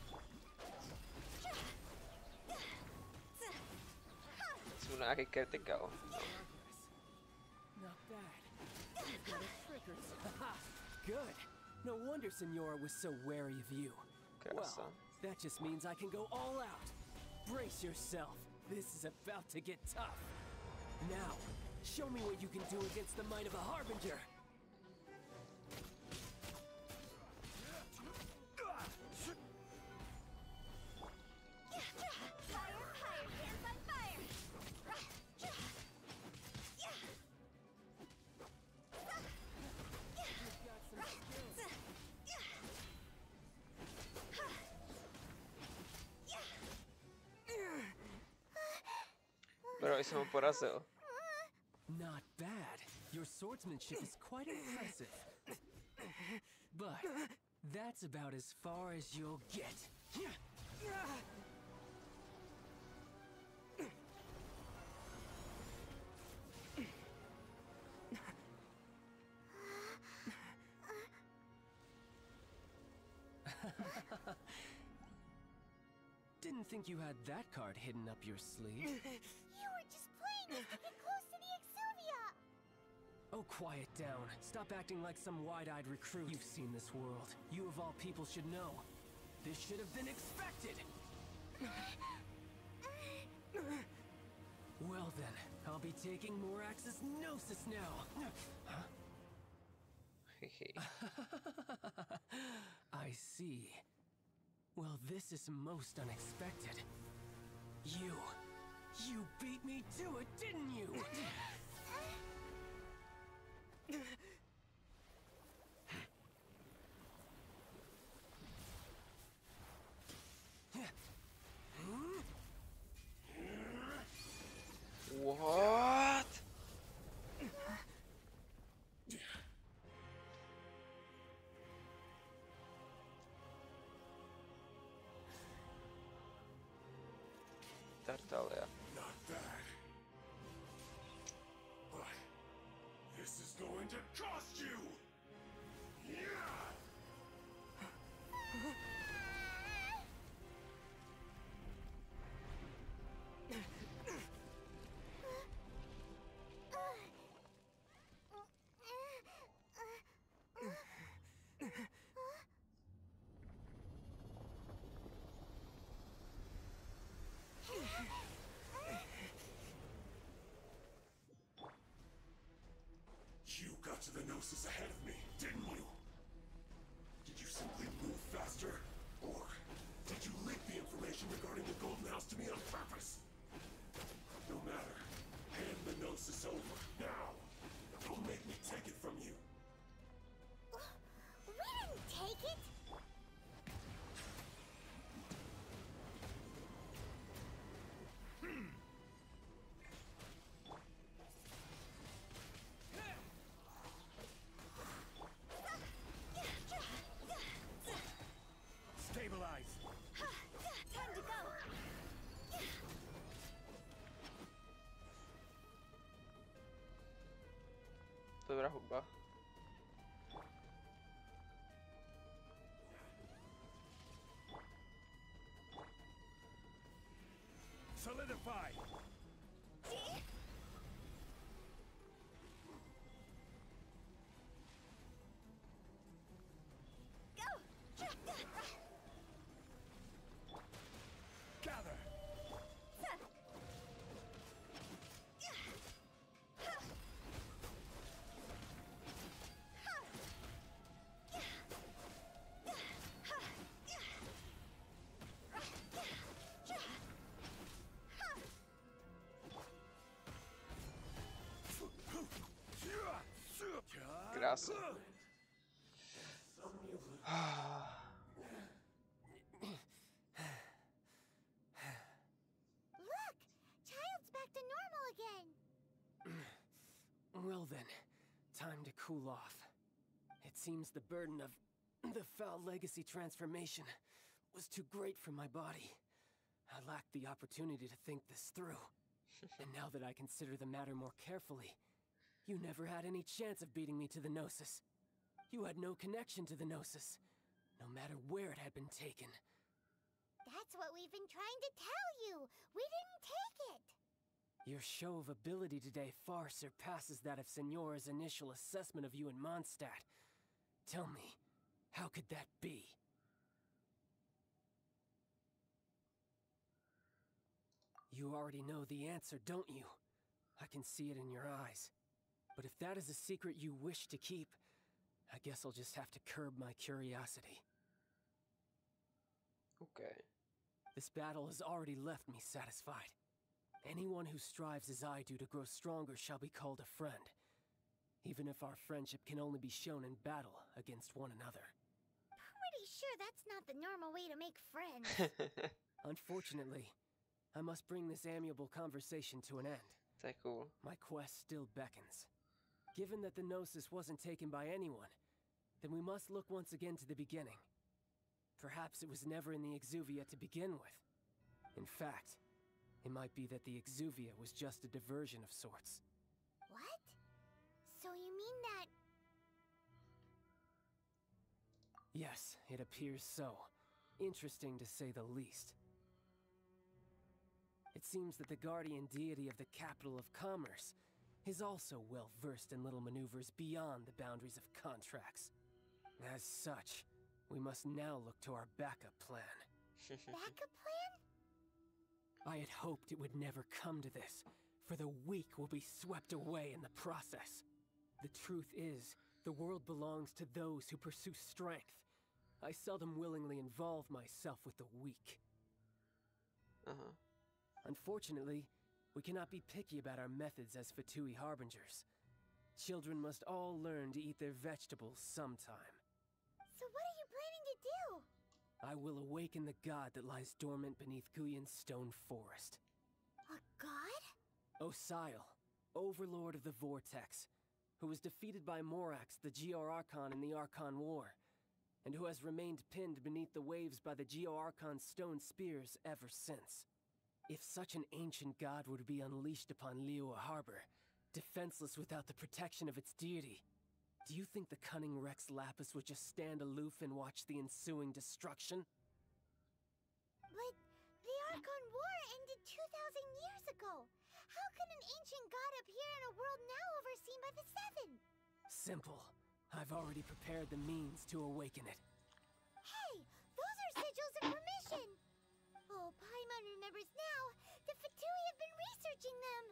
Jsou nějaký critical. Not bad. You've got a trick or two. Good. No wonder Senora was so wary of you. Krása. Well, that just means I can go all out. Brace yourself. This is about to get tough. Now, show me what you can do against the might of a Harbinger. Bro, jsem ho porazil. Not bad. Your swordsmanship is quite impressive. But that's about as far as you'll get. Didn't think you had that card hidden up your sleeve. You were just playing us to get close to the Exuvia! Oh, quiet down. Stop acting like some wide-eyed recruit. You've seen this world. You of all people should know. This should have been expected! Well then, I'll be taking Morax's Gnosis now. I see. Well, this is most unexpected. You beat me to it, didn't you? What? Tartalia. Not bad. But this is going to cost you! Yeah! You got to the Gnosis ahead of me, didn't you? Did you simply move faster? Or did you leak the information regarding the Golden House to me on purpose? No matter. Hand the Gnosis over, now. Don't make me take it from you. We didn't take it! Stabilize! Time to go! Dobrá hudba. Solidify! Gather! Krása. Look! Child's back to normal again! Well then, time to cool off. It seems the burden of the foul legacy transformation was too great for my body. I lacked the opportunity to think this through. And now that I consider the matter more carefully, you never had any chance of beating me to the Gnosis. You had no connection to the Gnosis, no matter where it had been taken. That's what we've been trying to tell you! We didn't take it! Your show of ability today far surpasses that of Signora's initial assessment of you in Mondstadt. Tell me, how could that be? You already know the answer, don't you? I can see it in your eyes. But if that is a secret you wish to keep, I guess I'll just have to curb my curiosity. Okay. This battle has already left me satisfied. Anyone who strives as I do to grow stronger shall be called a friend, even if our friendship can only be shown in battle against one another. Pretty sure that's not the normal way to make friends. Unfortunately, I must bring this amiable conversation to an end. That's cool. My quest still beckons. Given that the Gnosis wasn't taken by anyone, then we must look once again to the beginning. Perhaps it was never in the Exuvia to begin with. In fact, it might be that the Exuvia was just a diversion of sorts. What? So you mean that... Yes, it appears so. Interesting to say the least. It seems that the guardian deity of the capital of commerce is also well versed in little maneuvers beyond the boundaries of contracts. As such, we must now look to our backup plan. Backup plan? I had hoped it would never come to this, for the weak will be swept away in the process. The truth is, the world belongs to those who pursue strength. I seldom willingly involve myself with the weak. Unfortunately, we cannot be picky about our methods as Fatui Harbingers. Children must all learn to eat their vegetables sometime. So what are you planning to do? I will awaken the god that lies dormant beneath Guyan's stone forest. A god? Osial, overlord of the Vortex, who was defeated by Morax, the Geo-Archon in the Archon War, and who has remained pinned beneath the waves by the Geo-Archon's stone spears ever since. If such an ancient god were to be unleashed upon liyue Harbor, defenseless without the protection of its deity, do you think the cunning Rex Lapis would just stand aloof and watch the ensuing destruction? But the Archon War ended 2,000 years ago. How can an ancient god appear in a world now overseen by the Seven? Simple. I've already prepared the means to awaken it. Hey, those are sigils of permission! Oh, Paimon remembers now. The Fatui have been researching them.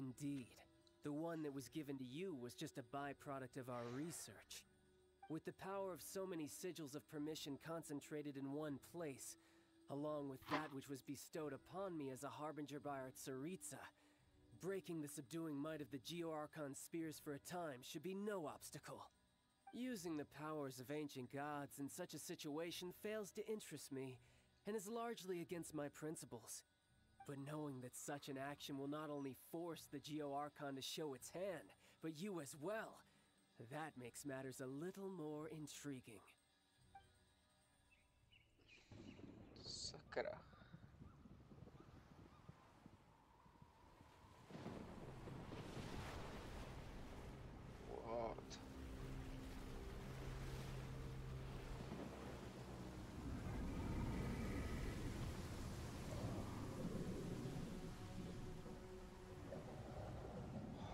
Indeed. The one that was given to you was just a byproduct of our research. With the power of so many sigils of permission concentrated in one place, along with that which was bestowed upon me as a harbinger by our Tsaritsa, breaking the subduing might of the Geo-Archon spears for a time should be no obstacle. Using the powers of ancient gods in such a situation fails to interest me, and is largely against my principles. But knowing that such an action will not only force the Geo-Archon to show its hand, but you as well, that makes matters a little more intriguing. Sakra. What?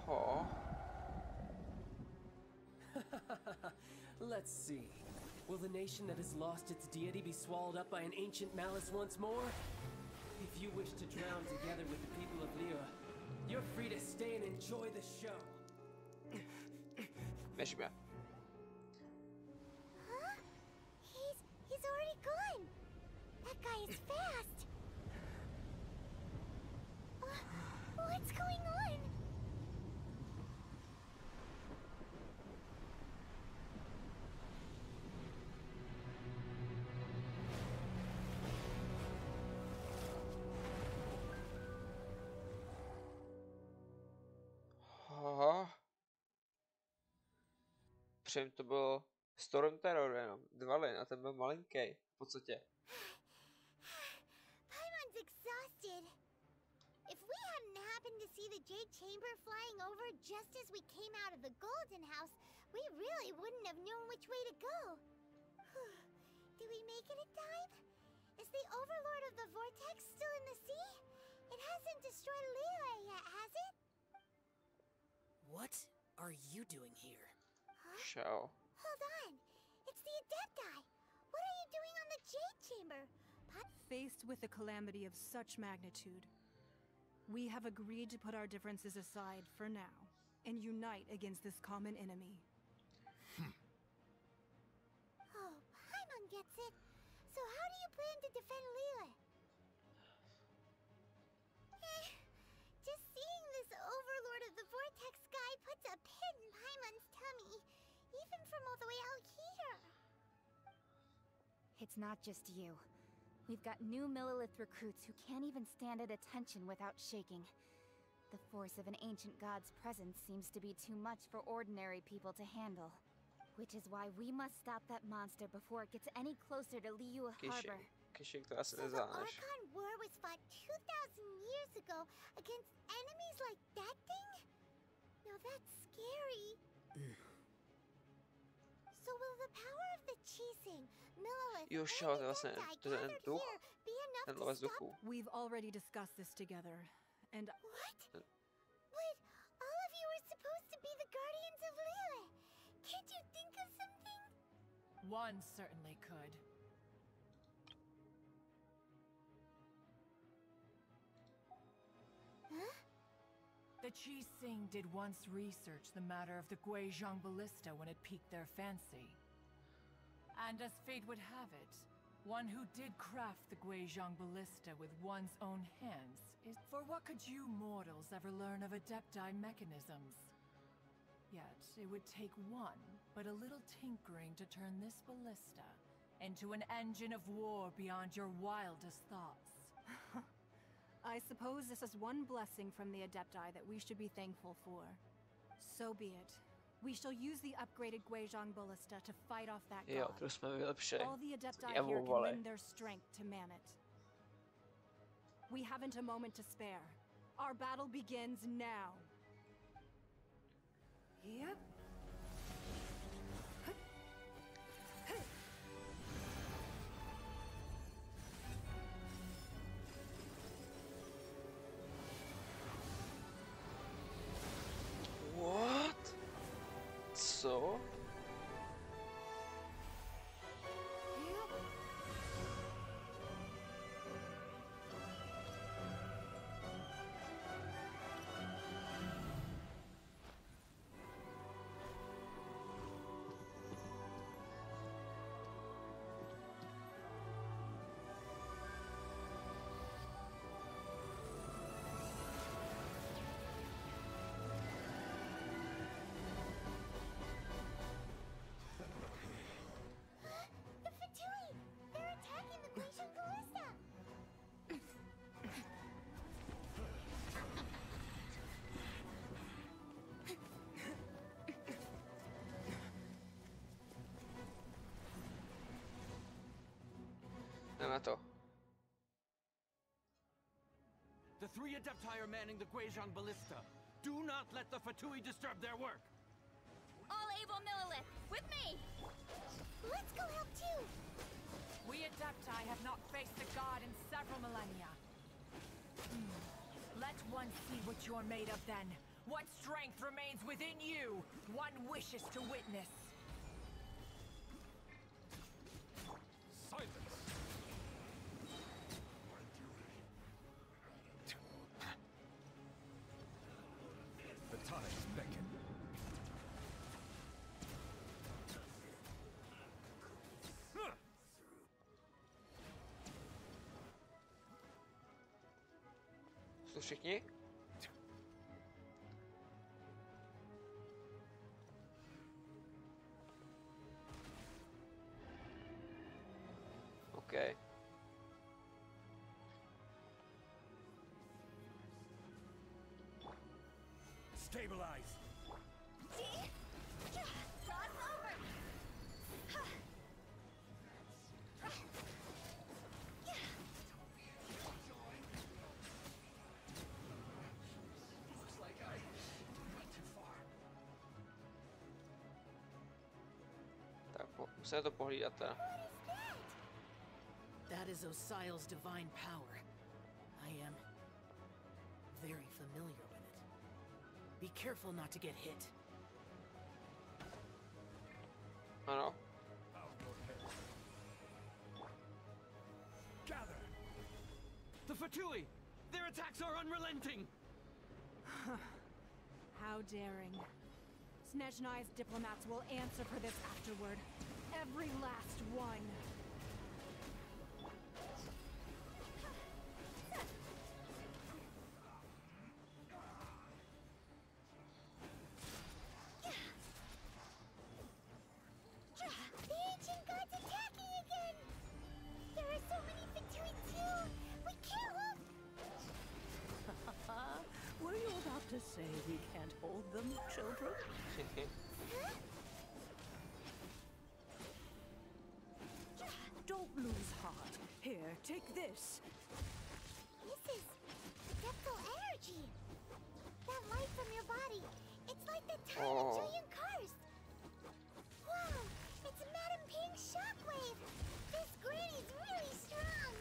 Oh. Let's see. Will the nation that has lost its deity be swallowed up by an ancient malice once more? If you wish to drown together with the people of liyue, you're free to stay and enjoy the show. ماشي بقى. Huh? He's already gone. That guy is fast. What's going on? Ovšem to bylo Storm Terror jenom, 2 lin a ten byl malinký v podstatě. Paimon's exhausted. If we hadn't happened to see the Jade Chamber flying over just as we came out of the Golden House, we really wouldn't have known which way to go. Did we make it in time? Is the Overlord of the Vortex still in the sea? It hasn't destroyed liyue yet, has it? What are you doing here? Show. Hold on. It's the Adepti. What are you doing on the Jade Chamber? Faced with a calamity of such magnitude, we have agreed to put our differences aside for now and unite against this common enemy. Oh, Paimon gets it. So how do you plan to defend liyue? Just seeing this Overlord of the Vortex guy puts a pit in Paimon's tummy, even from all the way out here. It's not just you. We've got new Millilith recruits who can't even stand at attention without shaking. The force of an ancient god's presence seems to be too much for ordinary people to handle. Which is why we must stop that monster before it gets any closer to Liyue Harbor. So the Archon War was fought 2,000 years ago against enemies like that thing? Now that's scary. So will the power of the Chising, Millilith, Jo, šel, to vlastně ten duch, ten lovec duchů. We've already discussed this together, and... What? But all of you were supposed to be the guardians of liyue. Can't you think of something? One certainly could. Huh? The Qi-Sing did once research the matter of the Guizhong ballista when it piqued their fancy. And as fate would have it, one who did craft the Guizhong ballista with one's own hands is... For what could you mortals ever learn of Adepti mechanisms? Yet, it would take one, but a little tinkering to turn this ballista into an engine of war beyond your wildest thoughts. I suppose this is one blessing from the Adepti that we should be thankful for. So be it. We shall use the upgraded Guizhong ballista to fight off that god. Jo, to jsme vylepšili. All the Adepti here can lend their strength to man it. We haven't a moment to spare. Our battle begins now. Yep. What? Co? The Fatui! They're attacking the Guizhong ballista! Jdeme to. The 3 Adepti are manning the Guizhong ballista. Do not let the Fatui disturb their work. All able Millilith, with me! Let's go help too! We Adepti have not faced a god in several millennia. Let one see what you're made of then. What strength remains within you, one wishes to witness. Silence! The tides beckon. Jsou všichni? OK. Stabilize! Cross over! Musíme to pohlídat teda. That is Osial's divine power. I am very familiar with it. Be careful not to get hit. Ano. Gather! The Fatui! Their attacks are unrelenting! How daring. Snezhnai's diplomats will answer for this afterward. Every last one. The ancient god's attacking again! There are so many Fatui too! We can't Were you about to say we can't hold them, children? Don't lose heart. Here, take this. This is adeptal energy! That light from your body, it's like the time of Julian Karst! Wow! It's Madame Ping's shockwave! This granny's really strong!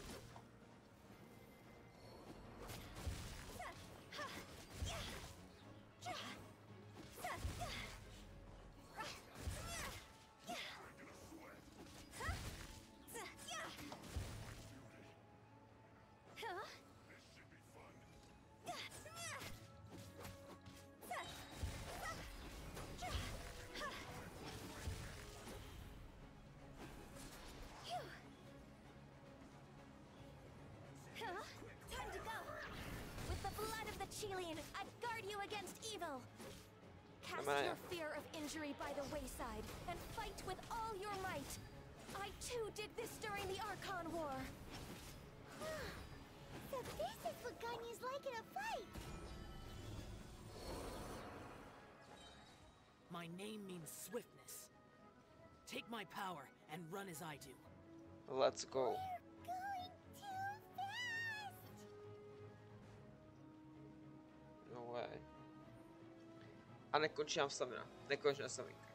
Time to go! With the blood of the Chilean, I guard you against evil! Cast your fear of injury by the wayside, and fight with all your might! I too did this during the Archon War! So this is what Ganyu's like in a fight! My name means swiftness. Take my power and run as I do. Let's go. No way. A nekončí nám stamina. Nekonečná staminka.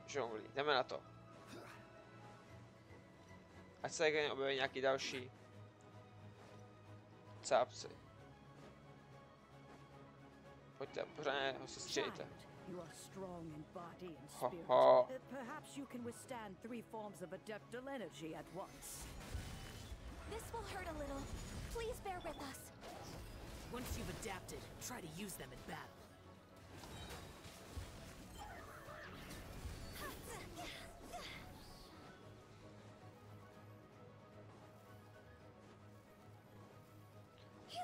Žonglí, jdeme na to. Ať se tady objeví nějaký další cápci. Pojďte, pořádně ho sestřelíte. You are strong in body and Ho, spirit. ho. Perhaps you can withstand 3 forms of adeptal energy at once. This will hurt a little. Please bear with us. Once you've adapted, try to use them in battle.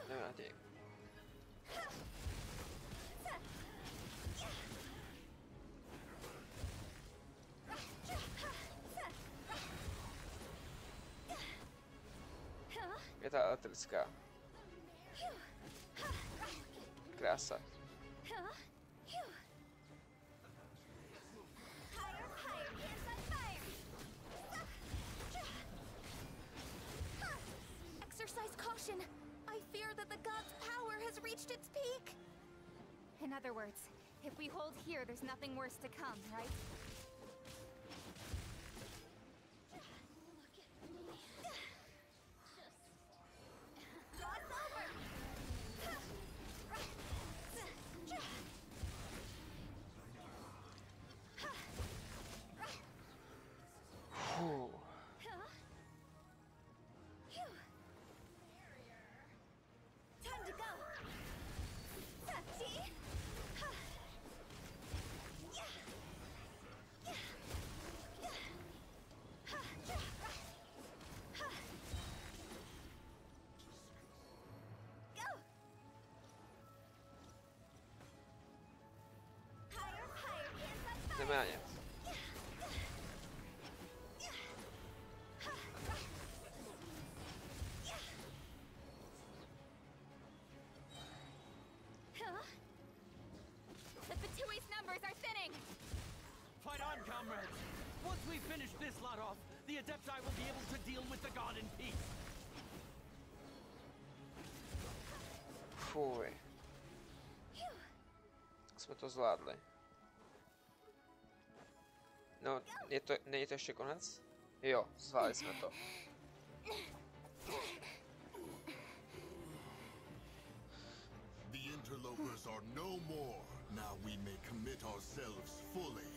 Jdeme na ty. Je ta elektrická. Krása. Exercise caution. I fear that the god's power has reached its peak. In other words, if we hold here, there's nothing worse to come, right? Time to go. See? Jdeme na ně. The Fatui's numbers are thinning! Fight on, comrades! Once we finish this lot off, the Adepti will be able to deal with the god in peace. Fuj. Jsme to zvládli. No, není to ještě konec? Jo, zvládli jsme to. The interlopers are no more. Now we may commit ourselves fully.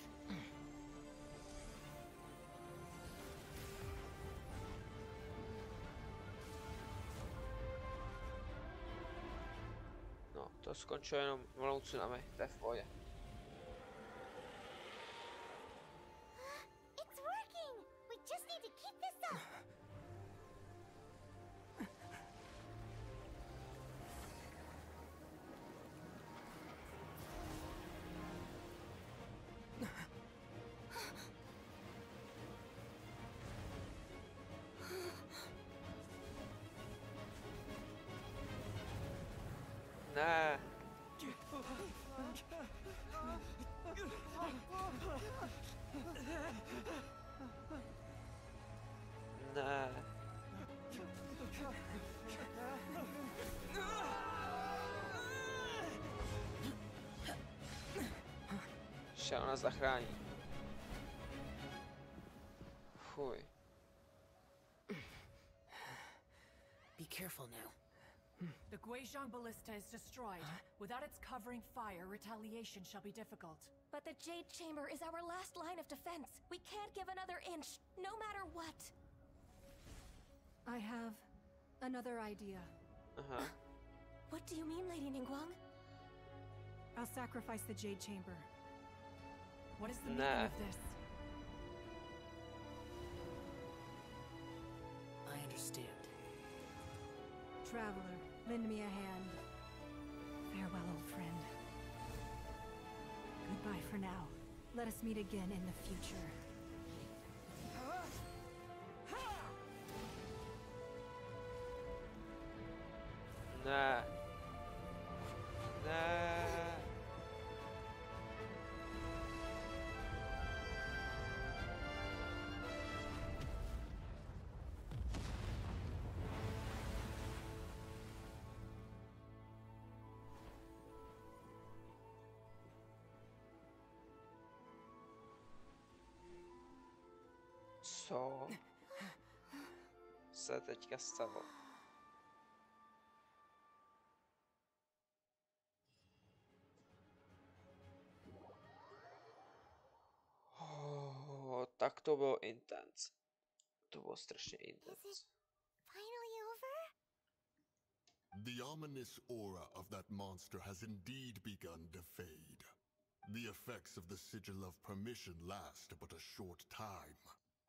No, to skončilo jenom malou tsunami, to je v pohodě. It's working! We just need to keep this up! Ne. Ne. Že ona zachrání. Fuj. Be careful now. The Guizhong Ballista is destroyed. Without its covering fire, retaliation shall be difficult. But the Jade Chamber is our last line of defense. We can't give another inch, no matter what. I have another idea. Uh-huh. What do you mean, Lady Ningguang? I'll sacrifice the Jade Chamber. What is the meaning of this? I understand. Traveler, lend me a hand. Farewell, old friend. Goodbye for now. Let us meet again in the future. Ne. Ne. Co se teďka stalo? Oh, tak to bylo intense. To bylo strašně intense. Finally over? The ominous aura of that monster has indeed begun to fade. The effects of the Sigil of Permission last but a short time.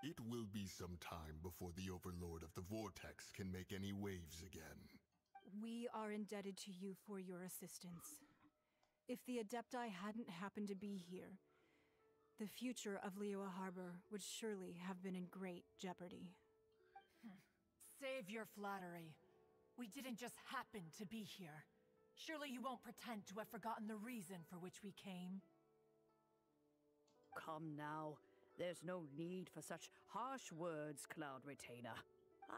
It will be some time before the Overlord of the Vortex can make any waves again. We are indebted to you for your assistance. If the Adepti hadn't happened to be here, the future of liyue Harbor would surely have been in great jeopardy. Save your flattery. We didn't just happen to be here. Surely you won't pretend to have forgotten the reason for which we came. Come now. There's no need for such harsh words, Cloud Retainer.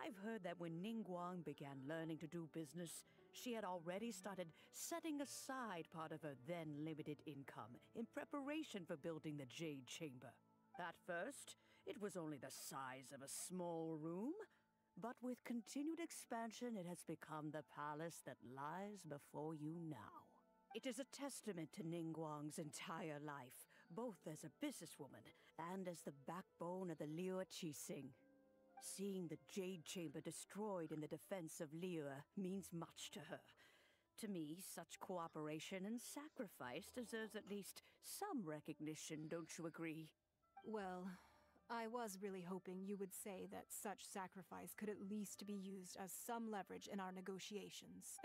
I've heard that when Ningguang began learning to do business, she had already started setting aside part of her then limited income in preparation for building the Jade Chamber. At first, it was only the size of a small room, but with continued expansion, it has become the palace that lies before you now. It is a testament to Ningguang's entire life, both as a businesswoman and as the backbone of the liyue Qixing. Seeing the Jade Chamber destroyed in the defense of liyue means much to her. To me, such cooperation and sacrifice deserves at least some recognition, don't you agree? Well, I was really hoping you would say that such sacrifice could at least be used as some leverage in our negotiations.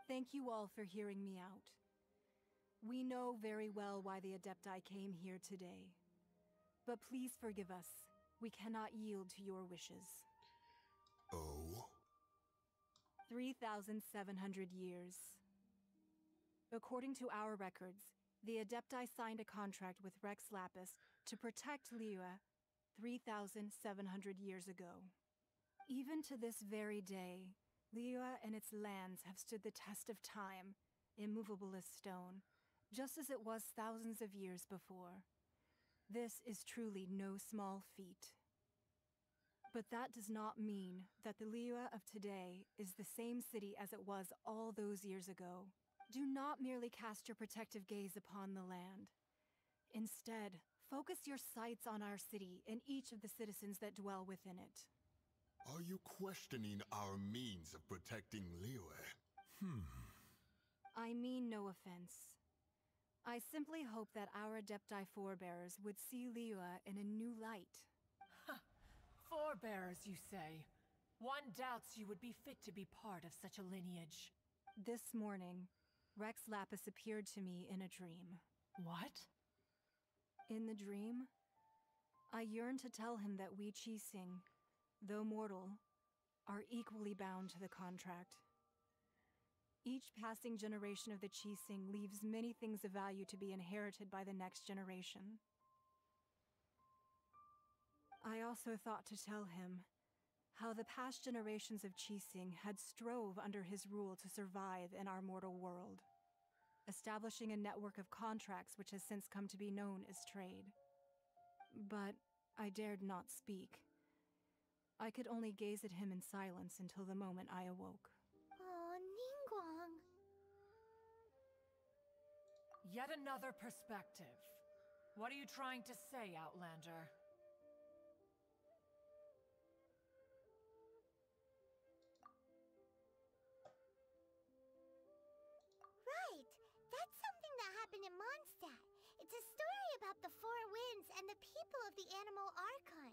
Thank you all for hearing me out. We know very well why the Adepti came here today. But please forgive us. We cannot yield to your wishes. Oh? 3,700 years. According to our records, the Adepti signed a contract with Rex Lapis to protect liyue 3,700 years ago. Even to this very day, liyue and its lands have stood the test of time immovable as stone, just as it was thousands of years before. This is truly no small feat. But that does not mean that the Liyue of today is the same city as it was all those years ago. Do not merely cast your protective gaze upon the land. Instead, focus your sights on our city and each of the citizens that dwell within it. Are you questioning our means of protecting Liyue? I mean no offense. I simply hope that our Adepti forebears would see Liyue in a new light. Forebearers, you say? One doubts you would be fit to be part of such a lineage. This morning, Rex Lapis appeared to me in a dream. What? In the dream, I yearned to tell him that we Qixing, though mortal, are equally bound to the contract. Each passing generation of the Qixing leaves many things of value to be inherited by the next generation. I also thought to tell him how the past generations of Qixing had strove under his rule to survive in our mortal world, establishing a network of contracts which has since come to be known as trade. But I dared not speak. I could only gaze at him in silence until the moment I awoke. Oh, Ningguang. Yet another perspective. What are you trying to say, Outlander? Right! That's something that happened in Mondstadt. It's a story about the Four Winds and the people of the Animal Archon.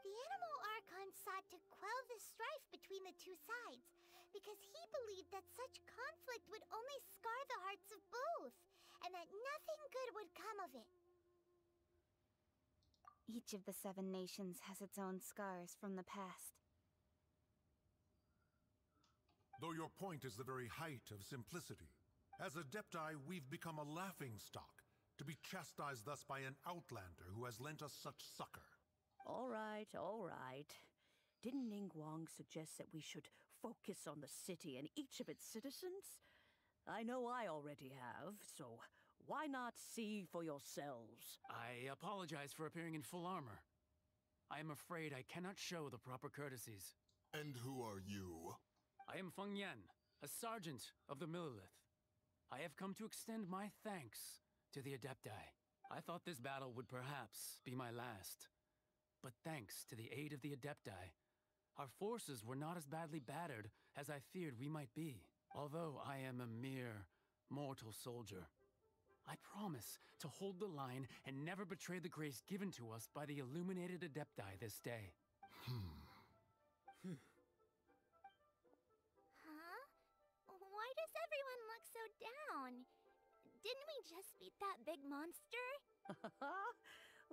The Animal Archon sought to quell the strife between the two sides, because he believed that such conflict would only scar the hearts of both, and that nothing good would come of it. Each of the 7 nations has its own scars from the past. Though your point is the very height of simplicity, as Adepti, we've become a laughingstock, to be chastised thus by an outlander who has lent us such succor. All right, all right. Didn't Ningguang suggest that we should focus on the city and each of its citizens? I know I already have, so why not see for yourselves? I apologize for appearing in full armor. I am afraid I cannot show the proper courtesies. And who are you? I am Feng Yan, a sergeant of the Millelith. I have come to extend my thanks to the Adepti. I thought this battle would perhaps be my last. But thanks to the aid of the Adepti, our forces were not as badly battered as I feared we might be. Although I am a mere mortal soldier, I promise to hold the line and never betray the grace given to us by the illuminated Adepti this day. Why does everyone look so down? Didn't we just beat that big monster?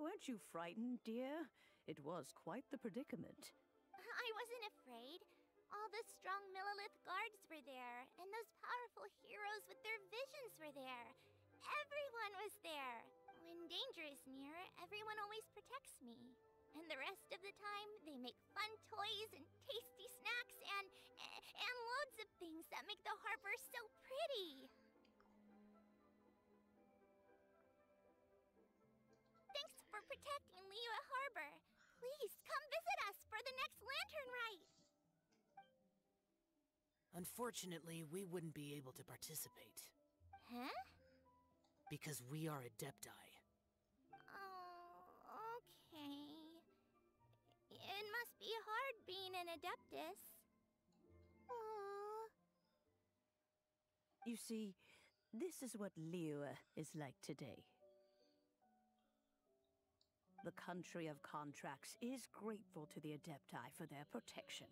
Weren't you frightened, dear? It was quite the predicament. I wasn't afraid. All the strong Millelith guards were there, and those powerful heroes with their visions were there. Everyone was there. When danger is near, everyone always protects me. And the rest of the time, they make fun toys and tasty snacks and loads of things that make the harbor so pretty. Thanks for protecting Liyue Harbor. Please come visit us for the next lantern rite. Unfortunately, we wouldn't be able to participate. Huh? Because we are Adepti. Oh, okay. It must be hard being an Adeptus. Aww. You see, this is what Liyue is like today. The country of contracts is grateful to the Adepti for their protection,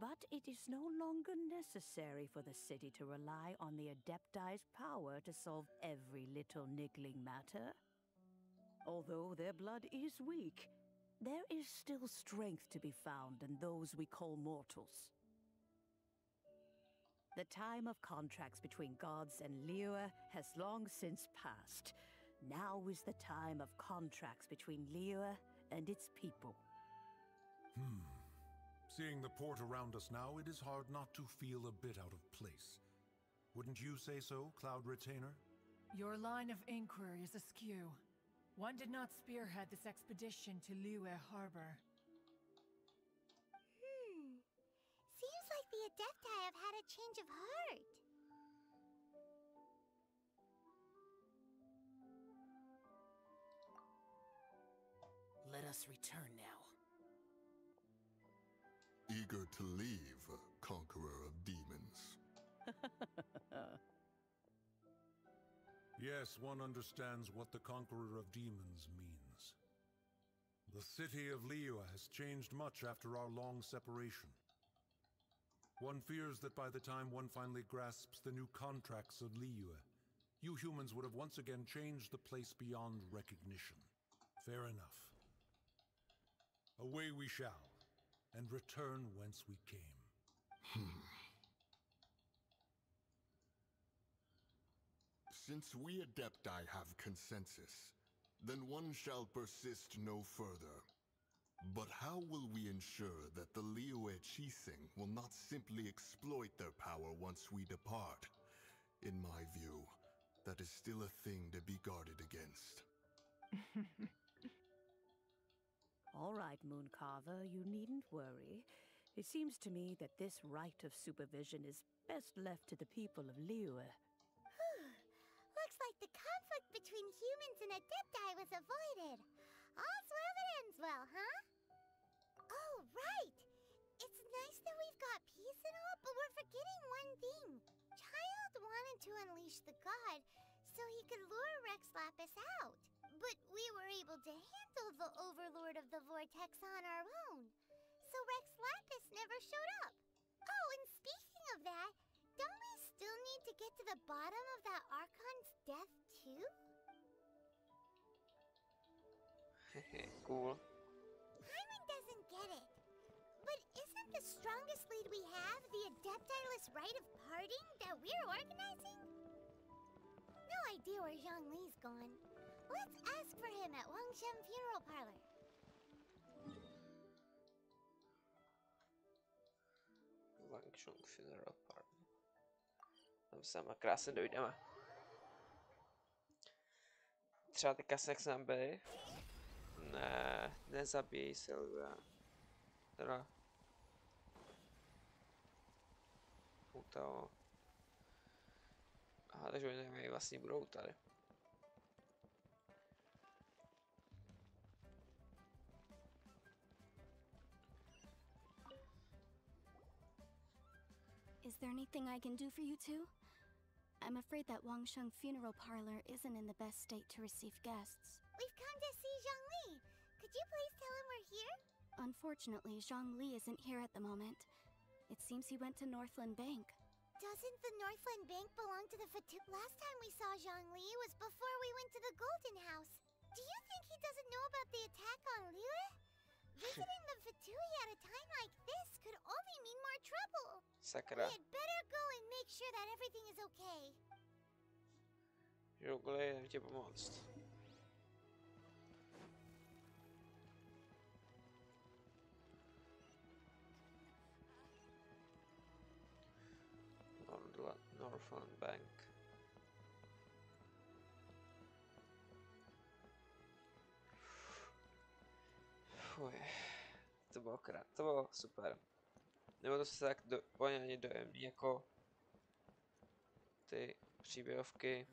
but it is no longer necessary for the city to rely on the Adepti's power to solve every little niggling matter. Although their blood is weak, there is still strength to be found in those we call mortals. The time of contracts between gods and Liyue has long since passed. Now is the time of contracts between Liyue and its people. Seeing the port around us now, it is hard not to feel a bit out of place. Wouldn't you say so, Cloud Retainer? Your line of inquiry is askew. One did not spearhead this expedition to Liyue Harbor. Seems like the Adepti have had a change of heart. Let us return now. Eager to leave, Conqueror of Demons. Yes, one understands what the Conqueror of Demons means. The city of Liyue has changed much after our long separation. One fears that by the time one finally grasps the new contracts of Liyue, you humans would have once again changed the place beyond recognition. Fair enough. Away we shall, and return whence we came. Since we Adepti have consensus, then one shall persist no further. But how will we ensure that the liyue Chising will not simply exploit their power once we depart? In my view, that is still a thing to be guarded against. All right, Mooncarver, you needn't worry. It seems to me that this right of supervision is best left to the people of Liyue. Looks like the conflict between humans and Adepti was avoided. All's well that ends well, huh? Oh, right! It's nice that we've got peace and all, but we're forgetting one thing. Child wanted to unleash the god so he could lure Rex Lapis out. But we were able to handle the Overlord of the Vortex on our own. So Rex Lapis never showed up. Oh, and speaking of that, don't we still need to get to the bottom of that Archon's death, too? Cool. Hyman doesn't get it. But isn't the strongest lead we have the Adeptiless rite of parting that we're organizing? No idea where Zhongli's gone. Let's ask for him at Wangshan Funeral Parlor. Wangshan Funeral Parlor. Tam sama krásně dojdeme. Třeba ty kasek jsme byli. Ne, nezabíj Silvia. Teda. Toho. Aha, takže oni vlastně budou tady. Is there anything I can do for you two? I'm afraid that Wangsheng Funeral Parlor isn't in the best state to receive guests. We've come to see Zhongli. Could you please tell him we're here? Unfortunately, Zhongli isn't here at the moment. It seems he went to Northland Bank. Doesn't the Northland Bank belong to the Fatu? Last time we saw Zhongli was before we went to the Golden House. Do you think he doesn't know about the attack on Liyue? Visiting the Fatui at a time like this could only mean more trouble. Sakra. We had better go and make sure that everything is okay. Zhongli, jdem ti pomoct. Northland Bank. Fuj. To bylo super. Nebo to se tak ani dojemný jako ty příběhovky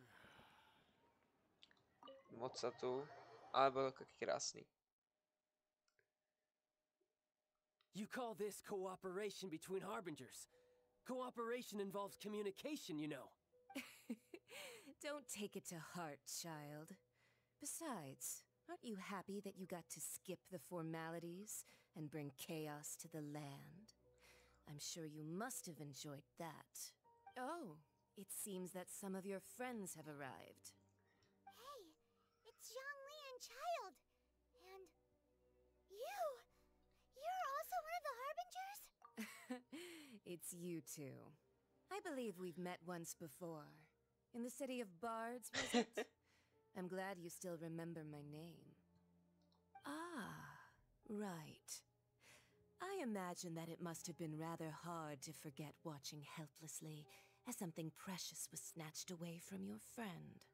Mozartu, ale bylo to taky krásný. You call this cooperation between Harbingers? Cooperation involves communication, you know. Don't take it to heart, child. Besides, aren't you happy that you got to skip the formalities and bring chaos to the land? I'm sure you must have enjoyed that. Oh, it seems that some of your friends have arrived. Hey, it's Zhongli and Child. And you! You're also one of the Harbingers? It's you two. I believe we've met once before. In the city of Bards, was it? I'm glad you still remember my name. Ah, right. I imagine that it must have been rather hard to forget watching helplessly as something precious was snatched away from your friend.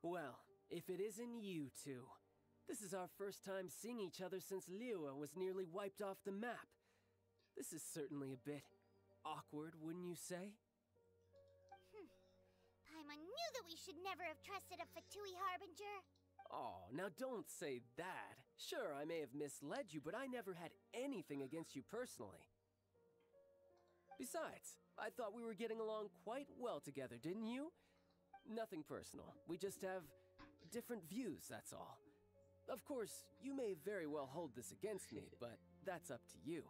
Well, if it isn't you two. This is our first time seeing each other since liyue was nearly wiped off the map. This is certainly a bit awkward, wouldn't you say? Paimon knew that we should never have trusted a Fatui Harbinger. Oh, now don't say that. Sure, I may have misled you, but I never had anything against you personally. Besides, I thought we were getting along quite well together, didn't you? Nothing personal. We just have different views, that's all. Of course, you may very well hold this against me, but that's up to you.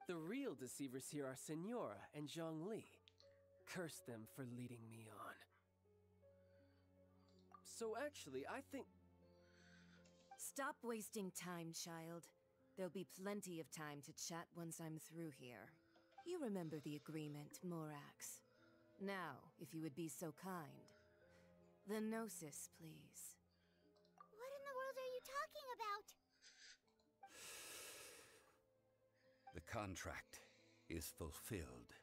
The real deceivers here are Senora and Zhongli. Curse them for leading me on. So actually, I think... Stop wasting time, child. There'll be plenty of time to chat once I'm through here. You remember the agreement, Morax. Now, if you would be so kind. The Gnosis, please. What in the world are you talking about? The contract is fulfilled.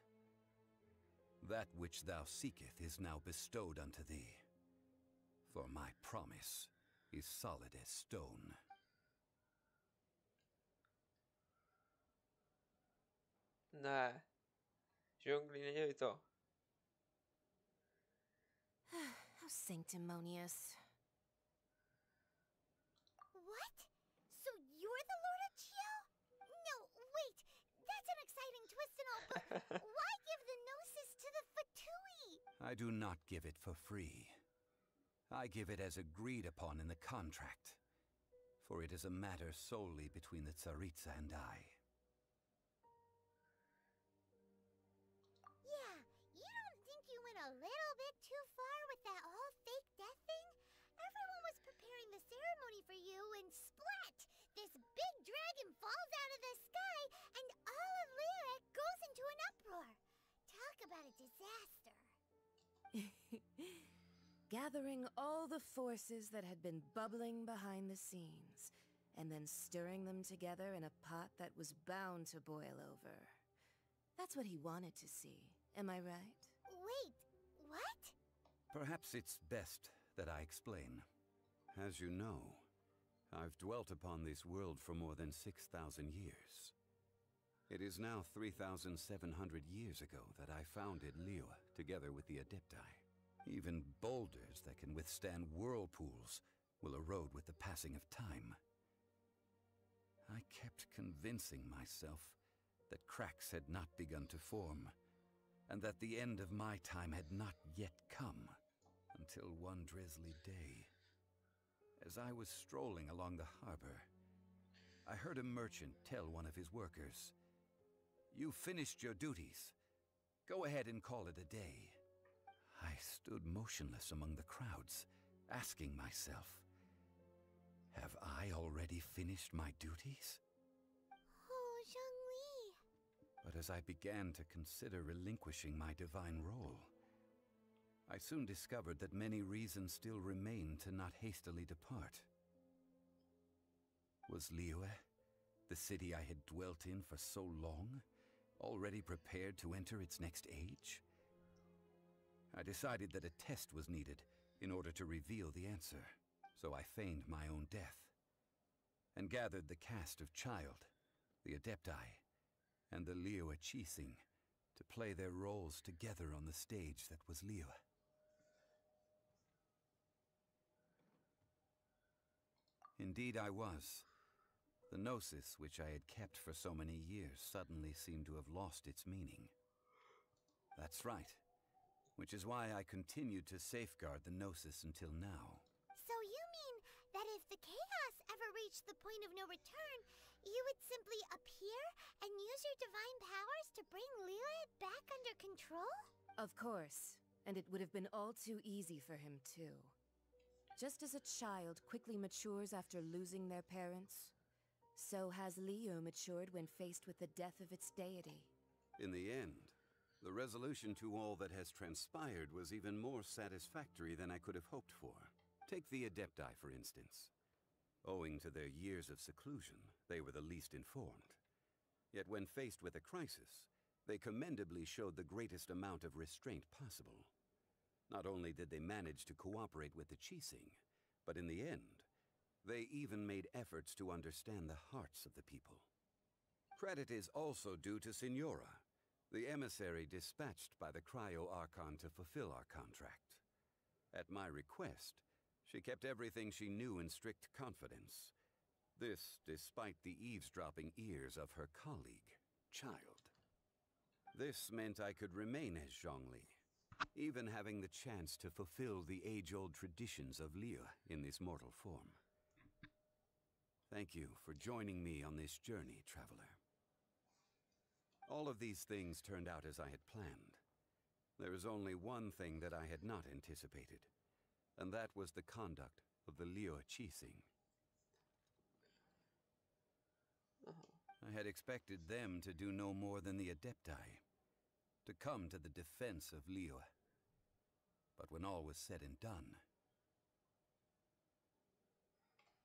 That which thou seeketh is now bestowed unto thee. For my promise is solid as stone. Ne. Zhongli, nedělej to. How sanctimonious. What? So you're the Lord of Chio? No, wait. That's an exciting twist and all, but why give the Gnosis to the Fatui? I do not give it for free. I give it as agreed upon in the contract, for it is a matter solely between the Tsaritsa and I. Yeah, you don't think you went a little bit too far with that whole fake death thing? Everyone was preparing the ceremony for you and splat! This big dragon falls out of the sky and all of liyue goes into an uproar. Talk about a disaster. Gathering all the forces that had been bubbling behind the scenes, and then stirring them together in a pot that was bound to boil over. That's what he wanted to see, am I right? Wait, what? Perhaps it's best that I explain. As you know, I've dwelt upon this world for more than 6,000 years. It is now 3,700 years ago that I founded liyue together with the Adepti. Even boulders that can withstand whirlpools will erode with the passing of time. I kept convincing myself that cracks had not begun to form, and that the end of my time had not yet come, until one drizzly day. As I was strolling along the harbor, I heard a merchant tell one of his workers, "You finished your duties. Go ahead and call it a day." I stood motionless among the crowds, asking myself, have I already finished my duties? Oh, Zhongli. But as I began to consider relinquishing my divine role, I soon discovered that many reasons still remained to not hastily depart. Was liyue, the city I had dwelt in for so long, already prepared to enter its next age? I decided that a test was needed in order to reveal the answer, so I feigned my own death, and gathered the cast of Child, the Adepti, and the liyue Chising to play their roles together on the stage that was liyue. Indeed I was. The Gnosis, which I had kept for so many years, suddenly seemed to have lost its meaning. That's right. Which is why I continued to safeguard the Gnosis until now. So you mean that if the chaos ever reached the point of no return, you would simply appear and use your divine powers to bring liyue back under control? Of course, and it would have been all too easy for him too. Just as a child quickly matures after losing their parents, so has liyue matured when faced with the death of its deity. In the end, the resolution to all that has transpired was even more satisfactory than I could have hoped for. Take the Adepti, for instance. Owing to their years of seclusion, they were the least informed. Yet when faced with a crisis, they commendably showed the greatest amount of restraint possible. Not only did they manage to cooperate with the Qixing, but in the end, they even made efforts to understand the hearts of the people. Credit is also due to Signora, the emissary dispatched by the Cryo Archon to fulfill our contract. At my request, she kept everything she knew in strict confidence. This despite the eavesdropping ears of her colleague, Child. This meant I could remain as Zhongli, even having the chance to fulfill the age-old traditions of liyue in this mortal form. Thank you for joining me on this journey, traveler. All of these things turned out as I had planned. There is only one thing that I had not anticipated, and that was the conduct of the liyue Qixing. I had expected them to do no more than the Adepti, to come to the defense of liyue. But when all was said and done,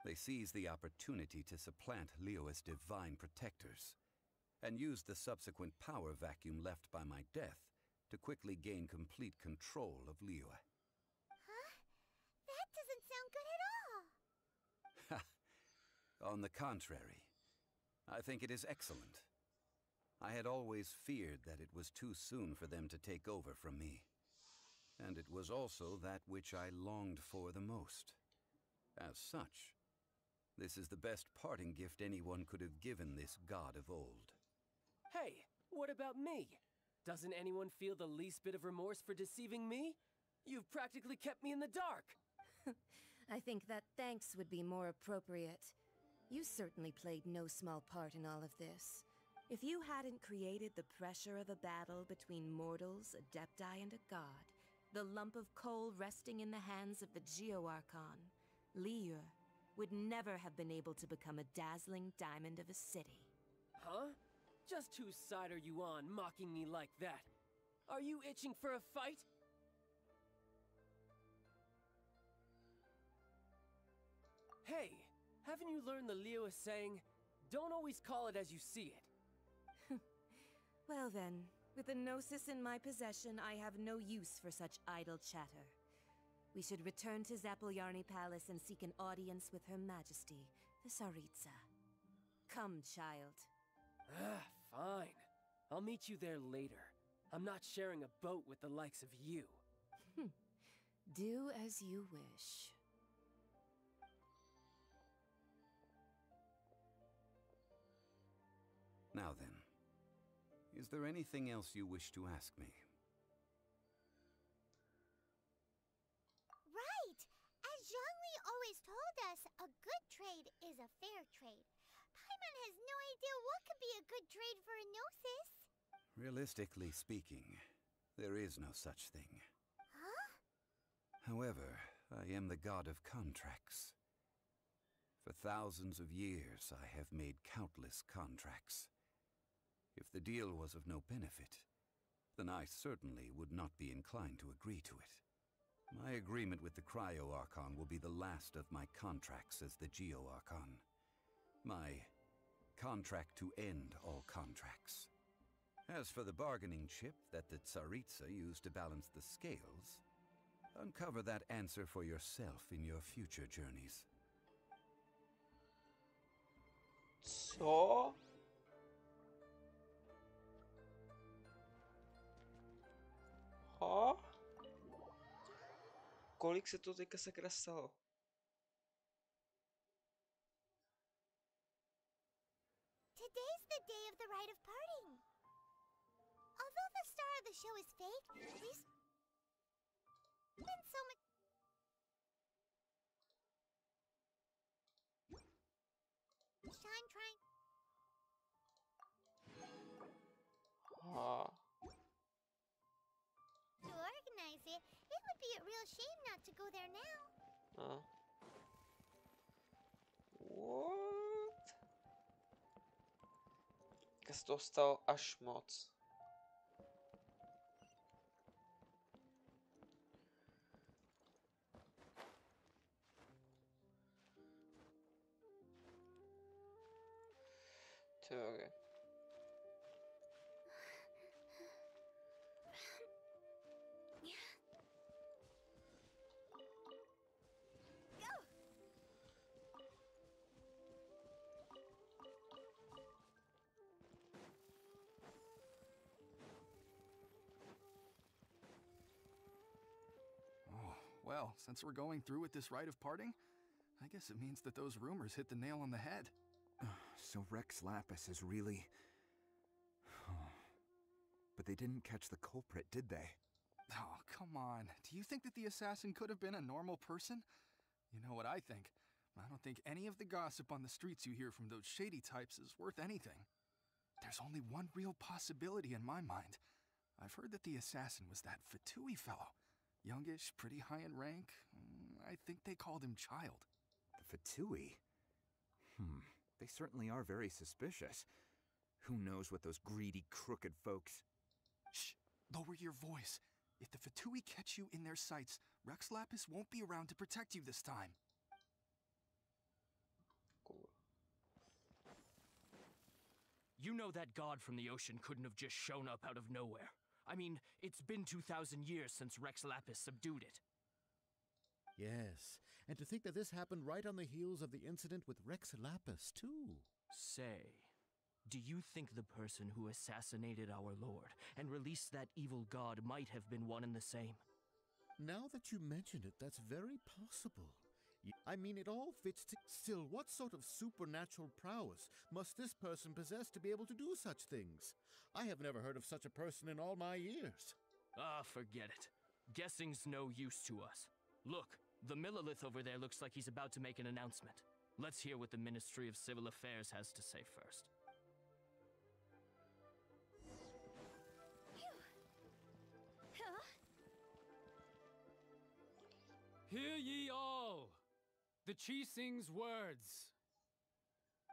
they seized the opportunity to supplant liyue as divine protectors, and used the subsequent power vacuum left by my death to quickly gain complete control of liyue. Huh? That doesn't sound good at all! Ha! On the contrary, I think it is excellent. I had always feared that it was too soon for them to take over from me. And it was also that which I longed for the most. As such, this is the best parting gift anyone could have given this god of old. Hey, what about me? Doesn't anyone feel the least bit of remorse for deceiving me? You've practically kept me in the dark! I think that thanks would be more appropriate. You certainly played no small part in all of this. If you hadn't created the pressure of a battle between mortals, Adepti, and a god, the lump of coal resting in the hands of the Geo-Archon, liyue, would never have been able to become a dazzling diamond of a city. Huh? Just whose side are you on, mocking me like that? Are you itching for a fight? Hey, haven't you learned the liyue saying, don't always call it as you see it? Well then, with the Gnosis in my possession, I have no use for such idle chatter. We should return to Zapoljarny Palace and seek an audience with Her Majesty, the Tsaritsa. Come, child. Fine. I'll meet you there later. I'm not sharing a boat with the likes of you. Do as you wish. Now then, is there anything else you wish to ask me? Right! As Zhongli always told us, a good trade is a fair trade. Paimon has no idea what could be a good trade for a Gnosis. Realistically speaking, there is no such thing. Huh? However, I am the god of contracts. For thousands of years, I have made countless contracts. If the deal was of no benefit, then I certainly would not be inclined to agree to it. My agreement with the Cryo Archon will be the last of my contracts as the Geo Archon. My contract to end all contracts. As for the bargaining chip that the Tsaritsa used to balance the scales, uncover that answer for yourself in your future journeys. Co? Ha? Kolik se to teďka sakra stalo? Today's the day of the rite of parting. Although the star of the show is fake, we've spent so much time trying to organize it. It would be a real shame not to go there now. What? Teďka se toho stalo až moc. Okay. Well, since we're going through with this rite of parting, I guess it means that those rumors hit the nail on the head. So Rex Lapis is really... But they didn't catch the culprit, did they? Oh, come on. Do you think that the assassin could have been a normal person? You know what I think. I don't think any of the gossip on the streets you hear from those shady types is worth anything. There's only one real possibility in my mind. I've heard that the assassin was that Fatui fellow. Youngish, pretty high in rank. I think they called him Child. The Fatui? They certainly are very suspicious. Who knows what those greedy, crooked folks... Shh! Lower your voice. If the Fatui catch you in their sights, Rex Lapis won't be around to protect you this time. Cool. You know that god from the ocean couldn't have just shown up out of nowhere. I mean, it's been 2,000 years since Rex Lapis subdued it. Yes, and to think that this happened right on the heels of the incident with Rex Lapis, too. Say, do you think the person who assassinated our lord and released that evil god might have been one and the same? Now that you mention it, that's very possible. I mean, it all fits Still, what sort of supernatural prowess must this person possess to be able to do such things? I have never heard of such a person in all my years. Ah, forget it. Guessing's no use to us. Look, the Millilith over there looks like he's about to make an announcement. Let's hear what the Ministry of Civil Affairs has to say first. Hear ye all! The Qixing's words.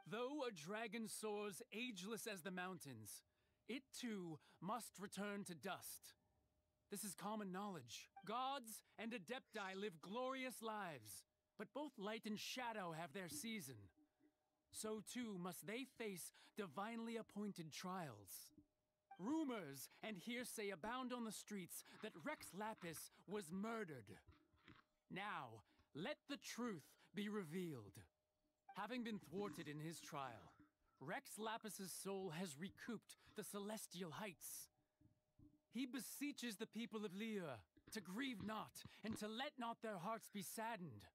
Though a dragon soars ageless as the mountains, it too must return to dust. This is common knowledge. Gods and Adepti live glorious lives, but both light and shadow have their season. So too must they face divinely appointed trials. Rumors and hearsay abound on the streets that Rex Lapis was murdered. Now, let the truth be revealed. Having been thwarted in his trial, Rex Lapis's soul has recouped the celestial heights. He beseeches the people of liyue to grieve not and to let not their hearts be saddened.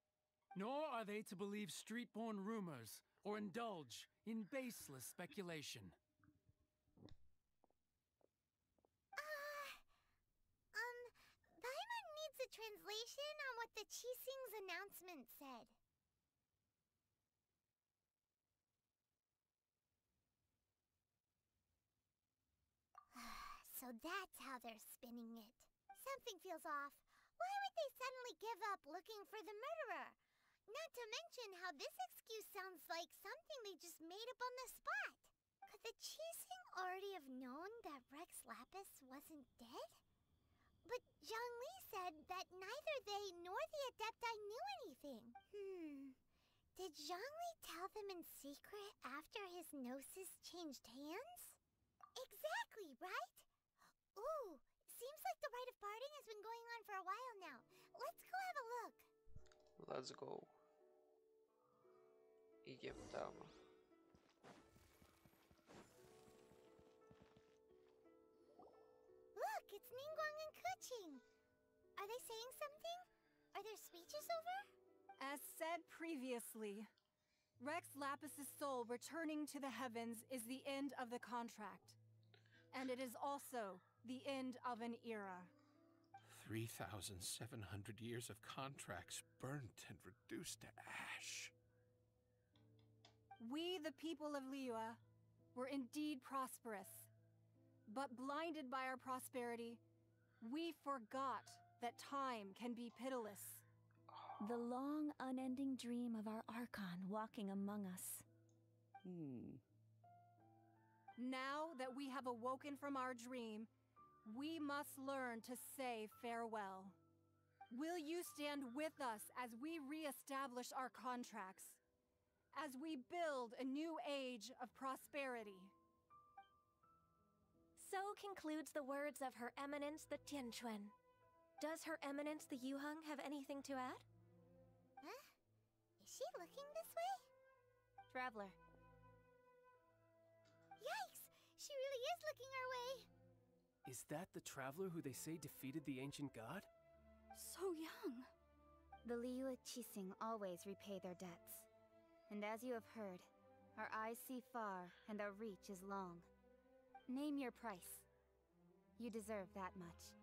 Nor are they to believe street-born rumors or indulge in baseless speculation. Paimon needs a translation on what the Qixing's announcement said. So that's how they're spinning it. Something feels off. Why would they suddenly give up looking for the murderer? Not to mention how this excuse sounds like something they just made up on the spot. Could the Qixing already have known that Rex Lapis wasn't dead? But Zhongli said that neither they nor the Adepti knew anything. Did Zhongli tell them in secret after his gnosis changed hands? Exactly, right? Ooh, seems like the rite of parting has been going on for a while now. Let's go have a look. Let's go. Idem tam. Look, it's Ningguang and Keqing. Are they saying something? Are their speeches over? As said previously, Rex Lapis's soul returning to the heavens is the end of the contract. And it is also the end of an era. 3,700 years of contracts burnt and reduced to ash. We, the people of liyue, were indeed prosperous. But blinded by our prosperity, we forgot that time can be pitiless. The long, unending dream of our Archon walking among us. Now that we have awoken from our dream, we must learn to say farewell. Will you stand with us as we re-establish our contracts? As we build a new age of prosperity? So concludes the words of Her Eminence the Tianquan. Does Her Eminence the Yuheng have anything to add? Huh? Is she looking this way? Traveler. Yikes! She really is looking our way! Is that the traveler who they say defeated the ancient god? So young. The liyue Qixing always repay their debts. And as you have heard, our eyes see far and our reach is long. Name your price. You deserve that much.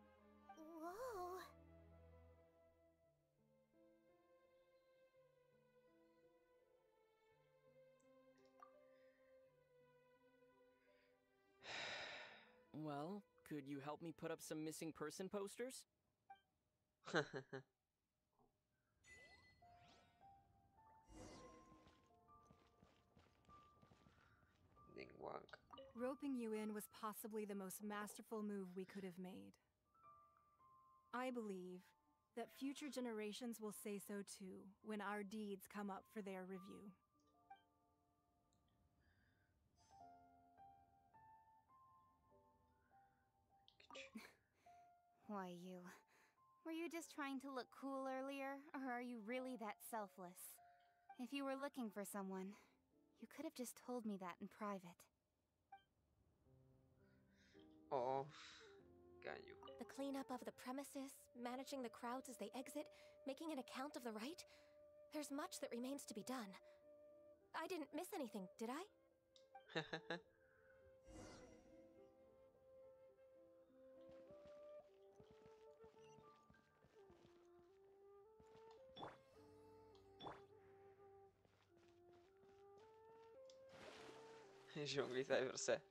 Whoa. Well, could you help me put up some missing person posters? Ningguang. Roping you in was possibly the most masterful move we could have made. I believe that future generations will say so too when our deeds come up for their review. Why, you... Were you just trying to look cool earlier, or are you really that selfless? If you were looking for someone, you could have just told me that in private. Oh, Ganyu. The cleanup of the premises, managing the crowds as they exit, making an account of the rite. There's much that remains to be done. I didn't miss anything, did I? Žonglí tady prostě.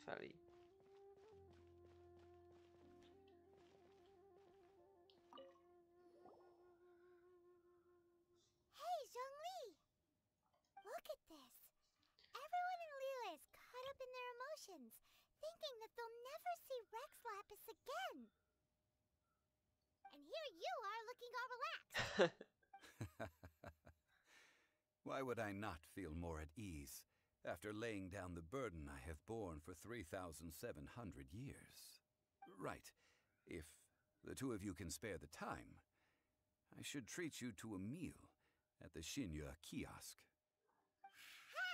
Felí. Hey, Zhongli! Look at this. Everyone in Liyue is caught up in their emotions, thinking that they'll never see Rex Lapis again. And here you are looking all relaxed. Why would I not feel more at ease after laying down the burden I have borne for 3,700 years? Right. If the two of you can spare the time, I should treat you to a meal at the Liyue kiosk. Ha!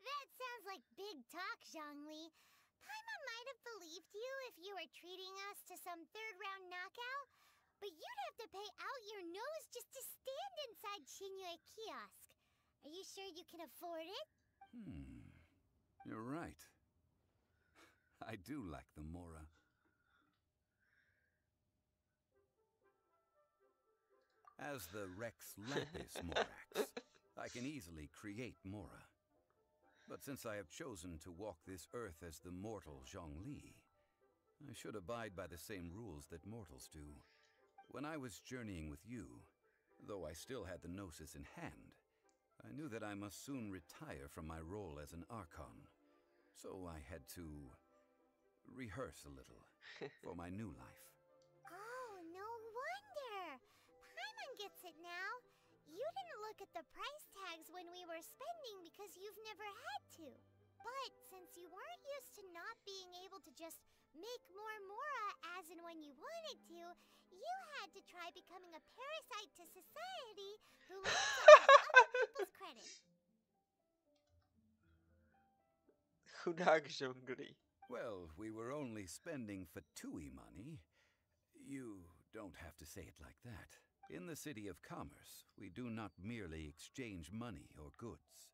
That sounds like big talk, Zhongli. Paimon might have believed you if you were treating us to some third-round knockout, but you'd have to pay out your nose just to stand inside Liyue kiosk. Are you sure you can afford it? You're right. I do lack the Mora. As the Rex Lapis Morax, I can easily create Mora. But since I have chosen to walk this earth as the mortal Zhongli, I should abide by the same rules that mortals do. When I was journeying with you, though I still had the Gnosis in hand, I knew that I must soon retire from my role as an Archon. So I had to rehearse a little for my new life. Oh, no wonder. Paimon gets it now. You didn't look at the price tags when we were spending because you've never had to. But since you weren't used to not being able to just make more Mora as and when you wanted to, you had to try becoming a parasite to society who lives on other people's credit. Chudák Zhongli. Well, we were only spending Fatui money. You don't have to say it like that. In the City of Commerce, we do not merely exchange money or goods.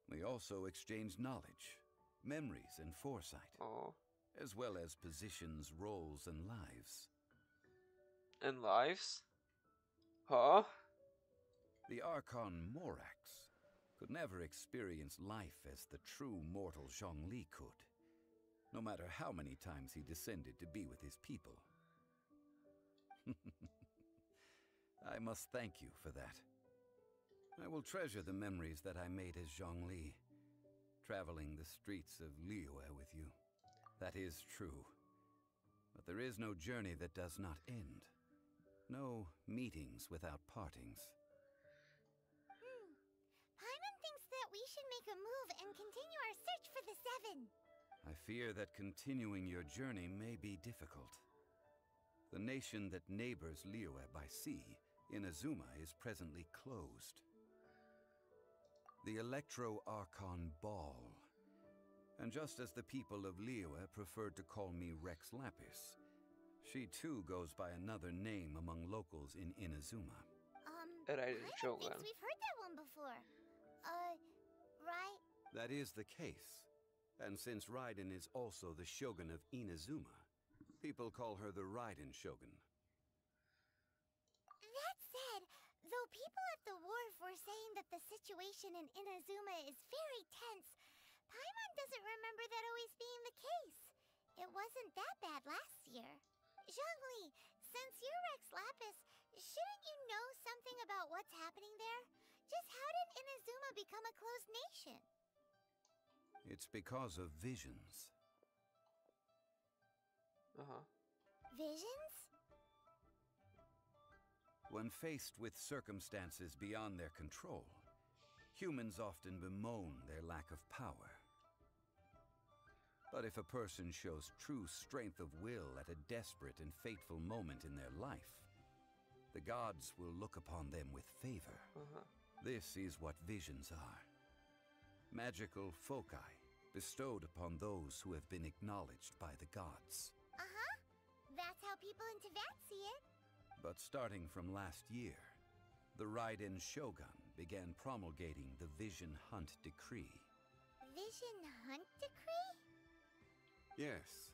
We also exchange knowledge, memories, and foresight, as well as positions, roles, and lives. And lives? Huh? The Archon Morax could never experience life as the true mortal Zhongli could, no matter how many times he descended to be with his people. I must thank you for that. I will treasure the memories that I made as Zhongli, traveling the streets of Liyue with you. That is true. But there is no journey that does not end. No meetings without partings. Paimon thinks that we should make a move and continue our search for the Seven. I fear that continuing your journey may be difficult. The nation that neighbors Liyue by sea, Inazuma, is presently closed. The Electro-Archon Ball. And just as the people of Liyue preferred to call me Rex Lapis, She too goes by another name among locals in Inazuma. Raiden Paimon Shogun. thinks we've heard that one before. Right? That is the case. And since Raiden is also the Shogun of Inazuma, people call her the Raiden Shogun. That said, though people at the wharf were saying that the situation in Inazuma is very tense, Paimon doesn't remember that always being the case. It wasn't that bad last year. Zhongli, since you're Rex Lapis, shouldn't you know something about what's happening there? Just how did Inazuma become a closed nation? It's because of visions. Visions? When faced with circumstances beyond their control, humans often bemoan their lack of power. But if a person shows true strength of will at a desperate and fateful moment in their life, the gods will look upon them with favor. This is what visions are. Magical foci bestowed upon those who have been acknowledged by the gods. That's how people in Teyvat see it. But starting from last year, the Raiden Shogun began promulgating the Vision Hunt Decree. Vision Hunt Decree? Yes.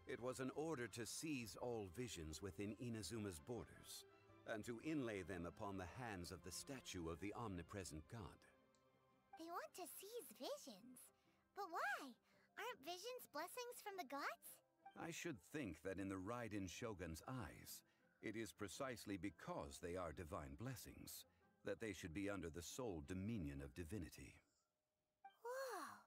It was an order to seize all visions within Inazuma's borders, and to inlay them upon the hands of the statue of the omnipresent god. They want to seize visions. But why? Aren't visions blessings from the gods? I should think that in the Raiden Shogun's eyes, it is precisely because they are divine blessings that they should be under the sole dominion of divinity. Whoa,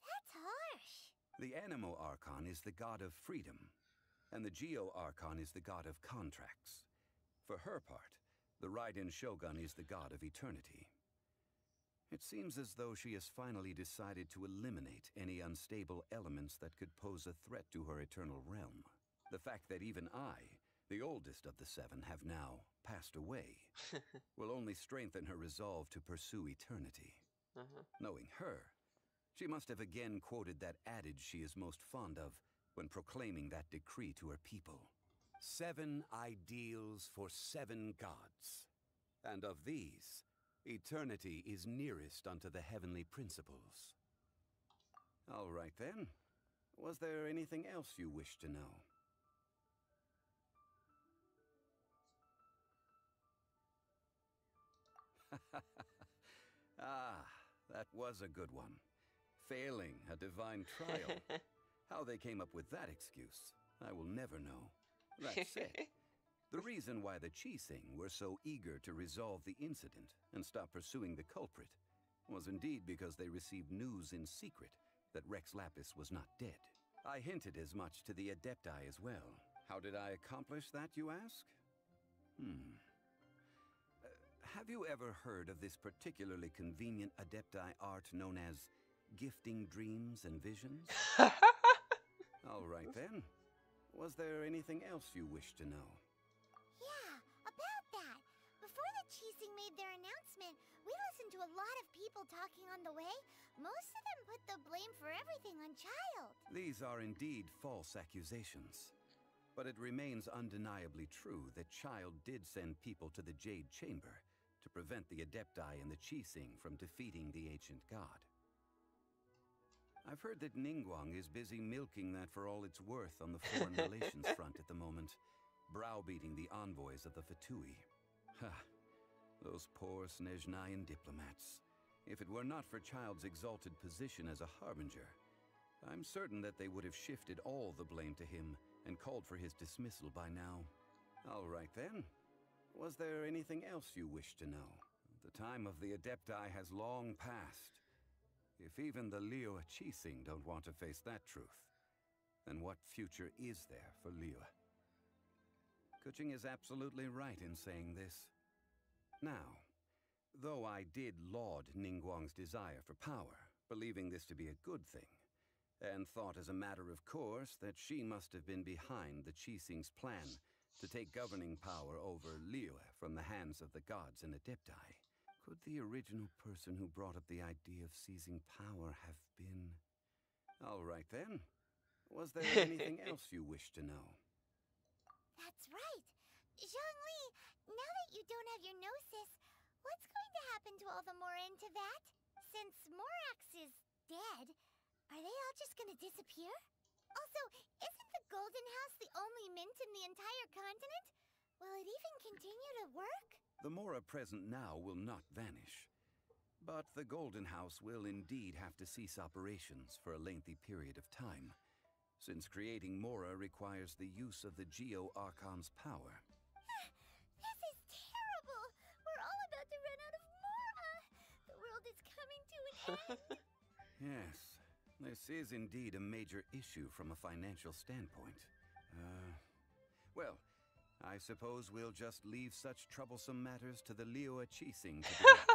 that's harsh. The Anemo Archon is the god of freedom, and the Geo Archon is the god of contracts. For her part, the Raiden Shogun is the god of eternity. It seems as though she has finally decided to eliminate any unstable elements that could pose a threat to her eternal realm. The fact that even I, the oldest of the seven, have now passed away will only strengthen her resolve to pursue eternity. Knowing her, she must have again quoted that adage she is most fond of when proclaiming that decree to her people. 7 ideals for 7 gods, and of these, eternity is nearest unto the heavenly principles. All right then. Was there anything else you wish to know? Ah, that was a good one. Failing a divine trial. How they came up with that excuse, I will never know. That said, the reason why the Chising were so eager to resolve the incident and stop pursuing the culprit was indeed because they received news in secret that Rex Lapis was not dead. I hinted as much to the Adepti as well. How did I accomplish that, you ask? Have you ever heard of this particularly convenient Adepti art known as gifting dreams and visions? All right then. Was there anything else you wish to know? Yeah, about that. Before the Chising made their announcement, we listened to a lot of people talking on the way. Most of them put the blame for everything on Child. These are indeed false accusations. But it remains undeniably true that Child did send people to the Jade Chamber to prevent the Adepti and the Chising from defeating the ancient god. I've heard that Ningguang is busy milking that for all it's worth on the foreign relations front at the moment, browbeating the envoys of the Fatui. Ha! Those poor Snezhnayan diplomats. If it were not for Child's exalted position as a harbinger, I'm certain that they would have shifted all the blame to him and called for his dismissal by now. All right then. Was there anything else you wish to know? The time of the Adepti has long passed. If even the liyue Chising don't want to face that truth, then what future is there for liyue? Kuching is absolutely right in saying this. Now, though I did laud Ningguang's desire for power, believing this to be a good thing, and thought as a matter of course that she must have been behind the Chising's plan to take governing power over liyue from the hands of the gods and Adepti, could the original person who brought up the idea of seizing power have been... All right then. Was there anything else you wish to know? That's right. Zhongli, now that you don't have your gnosis, what's going to happen to all the Mora in Teyvat? Since Morax is dead, are they all just gonna disappear? Also, isn't the Golden House the only mint in the entire continent? Will it even continue to work? The Mora present now will not vanish. But the Golden House will indeed have to cease operations for a lengthy period of time, since creating Mora requires the use of the Geo-Archon's power. This is terrible! We're all about to run out of Mora! The world is coming to an end! Yes, this is indeed a major issue from a financial standpoint. Well, I suppose we'll just leave such troublesome matters to the liyue Qixing to deal with.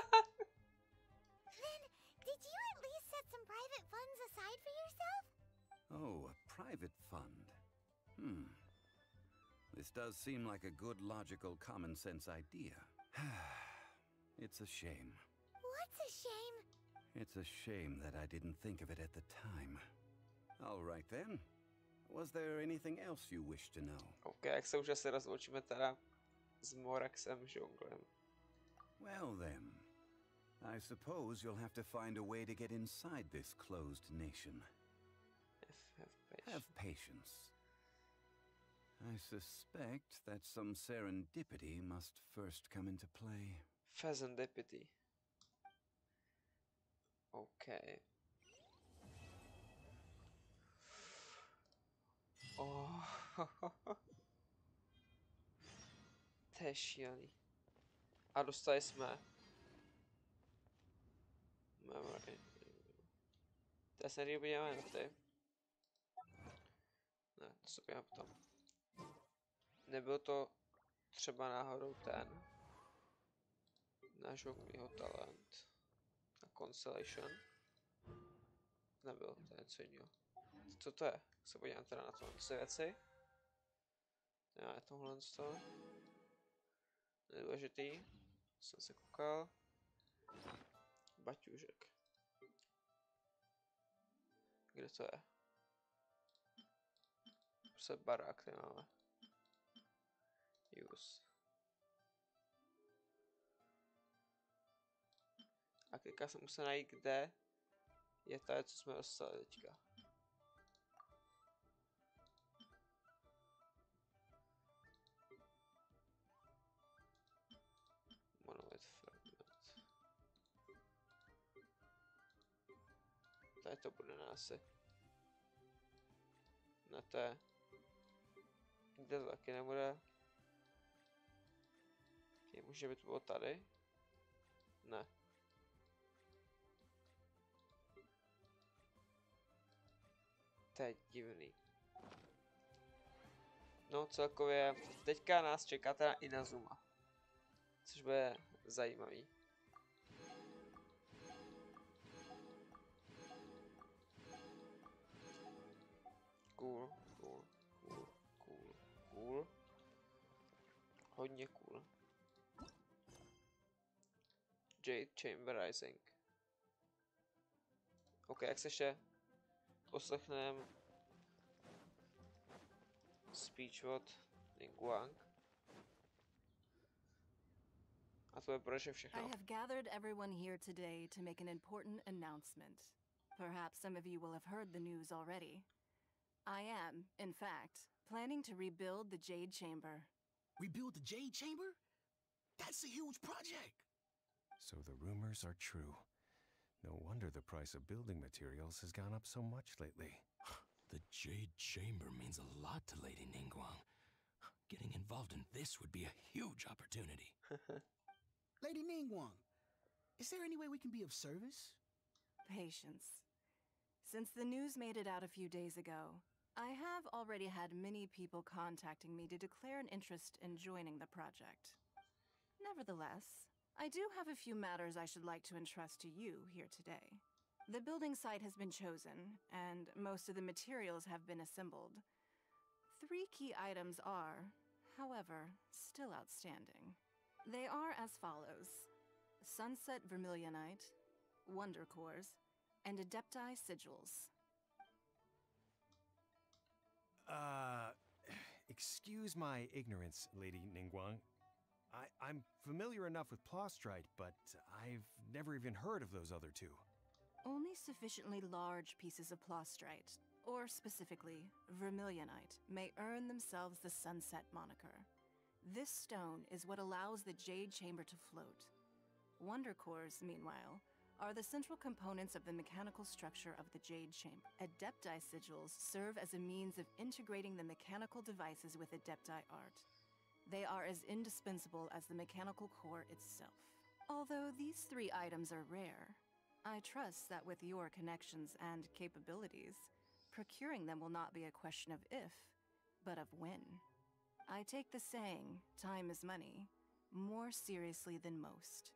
Then, did you at least set some private funds aside for yourself? Oh, a private fund. This does seem like a good, logical, common-sense idea. It's a shame. What's a shame? It's a shame that I didn't think of it at the time. All right then. Was there anything else you wish to know? OK, jak se už asi rozloučíme teda s Moraxem žonglem. Well then, I suppose you'll have to find a way to get inside this closed nation. Have patience. I suspect that some serendipity must first come into play. Serendipity. OK. Oh. To je šílený. A dostali jsme memory. To se nejdřív podíváme na ty. Ne, to se podíváme potom. Nebyl to třeba náhodou ten náš žonglího talent na Constellation? Nebyl, to je něco jiného. Co to je? Se podívám teda na tohle věci. Já tohle to. Nedůležitý. Jsem se koukal. Baťůžek. Kde to je? Prostě barák, který máme. Use. A teďka jsem musel najít, kde je to, co jsme dostali teďka. Monolith fragment. Tady to bude na asi. Na té. Kde to taky nebude. Může by to bylo tady? Ne. To je divný. No celkově, teďka nás čeká teda Inazuma. Což bude zajímavý. Cool, cool, cool, cool, cool. Hodně cool. Jade Chamber Rising. OK, jak se ještě poslechneme speech od Ningguang. A to je proč všechno. I have gathered everyone here today to make an important announcement. Perhaps some of you will have heard the news already. I am, in fact, planning to rebuild the Jade Chamber. Rebuild the Jade Chamber? That's a huge project! So the rumors are true. No wonder the price of building materials has gone up so much lately. The Jade Chamber means a lot to Lady Ningguang. Getting involved in this would be a huge opportunity. Lady Ningguang, is there any way we can be of service? Patience. Since the news made it out a few days ago, I have already had many people contacting me to declare an interest in joining the project. Nevertheless, I do have a few matters I should like to entrust to you here today. The building site has been chosen, and most of the materials have been assembled. 3 key items are, however, still outstanding. They are as follows: Sunset Vermilionite, Wonder Cores, and Adepti Sigils. excuse my ignorance, Lady Ningguang. I'm familiar enough with Plostrite, but I've never even heard of those other two. Only sufficiently large pieces of Plostrite, or specifically Vermilionite, may earn themselves the Sunset moniker. This stone is what allows the Jade Chamber to float. Wonder cores, meanwhile, are the central components of the mechanical structure of the Jade Chamber. Adepti sigils serve as a means of integrating the mechanical devices with Adepti art. They are as indispensable as the mechanical core itself. Although these 3 items are rare, I trust that with your connections and capabilities, procuring them will not be a question of if, but of when. I take the saying, time is money, more seriously than most.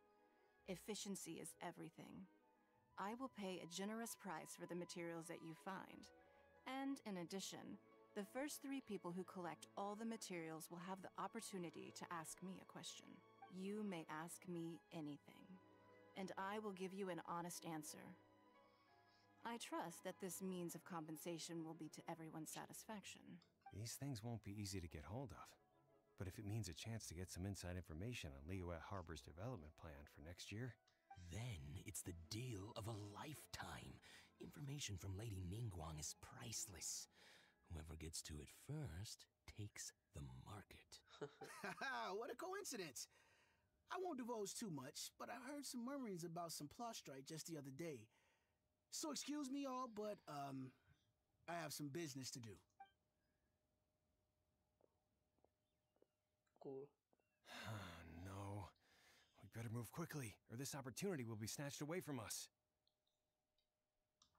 Efficiency is everything. I will pay a generous price for the materials that you find. And in addition, the first 3 people who collect all the materials will have the opportunity to ask me a question. You may ask me anything, and I will give you an honest answer. I trust that this means of compensation will be to everyone's satisfaction. These things won't be easy to get hold of. But if it means a chance to get some inside information on liyue Harbor's development plan for next year... Then it's the deal of a lifetime. Information from Lady Ningguang is priceless. Whoever gets to it first takes the market. Haha, what a coincidence. I won't divulge too much, but I heard some murmurings about some Plostrite just the other day. So excuse me all, but, I have some business to do. Cool. No. We better move quickly, or this opportunity will be snatched away from us.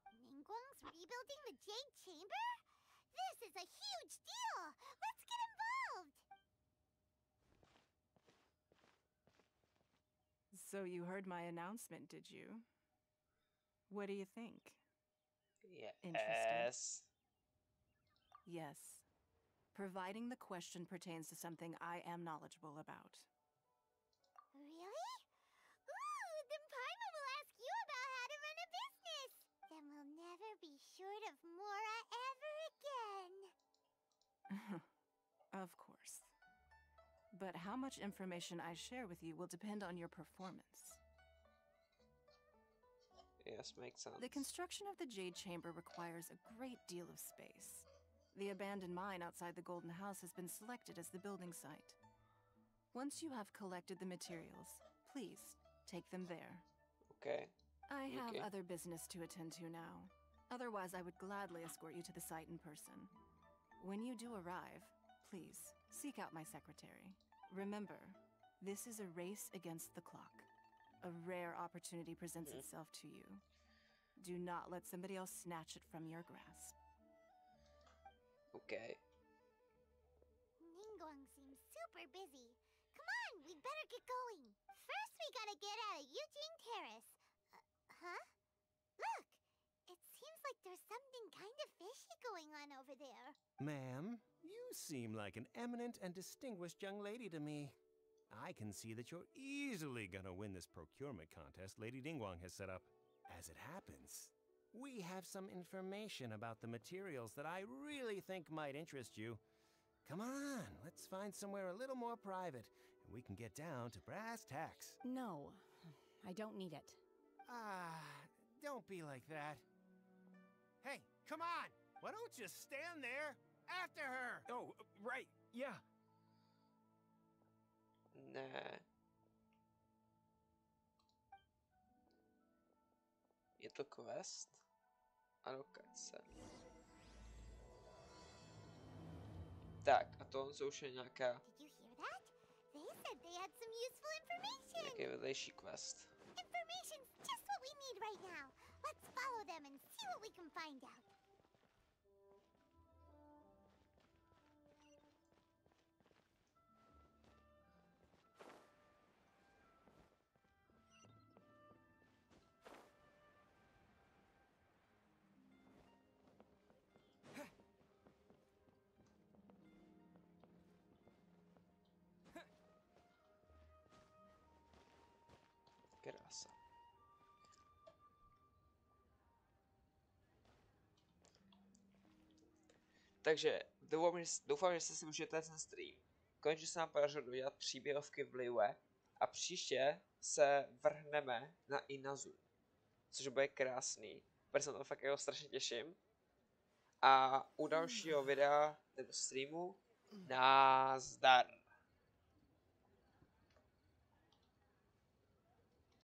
Ningguang's rebuilding the Jade Chamber? This is a huge deal! Let's get involved! So you heard my announcement, did you? What do you think? Yes. Yes. Providing the question pertains to something I am knowledgeable about. Really? Ooh, then Paimon will ask you about how to run a business! Then we'll never be short of Mora ever again! Of course. But how much information I share with you will depend on your performance. Yes, makes sense. The construction of the Jade Chamber requires a great deal of space. The abandoned mine outside the Golden House has been selected as the building site. Once you have collected the materials, please take them there. Okay. I have other business to attend to now. Otherwise, I would gladly escort you to the site in person. When you do arrive, please seek out my secretary. Remember, this is a race against the clock. A rare opportunity presents itself to you. Do not let somebody else snatch it from your grasp. Okay. Ningguang seems super busy. Come on, we better get going. First, we gotta get out of Eugene Terrace. Huh? Look! It seems like there's something kind of fishy going on over there. Ma'am, you seem like an eminent and distinguished young lady to me. I can see that you're easily gonna win this procurement contest Lady Ningguang has set up. As it happens, we have some information about the materials that I really think might interest you. Come on, let's find somewhere a little more private, and we can get down to brass tacks. No, I don't need it. Don't be like that. Hey, come on! Why don't you stand there after her? Oh, right, yeah. Ne. Je to quest? Alokace. Tak, a to už je nějaká... Did you hear that? They said they had some useful information. Nějaký vedlejší quest. Information's just what we need right now. Let's follow them and see what we can find out. Krása. Takže doufám, že jste si užijete ten stream. Konečně se nám podařilo dodělat příběhovky v liyue a příště se vrhneme na Inazu, což bude krásný. Protože se na to fakt jako strašně těším. A u dalšího videa nebo streamu nazdar.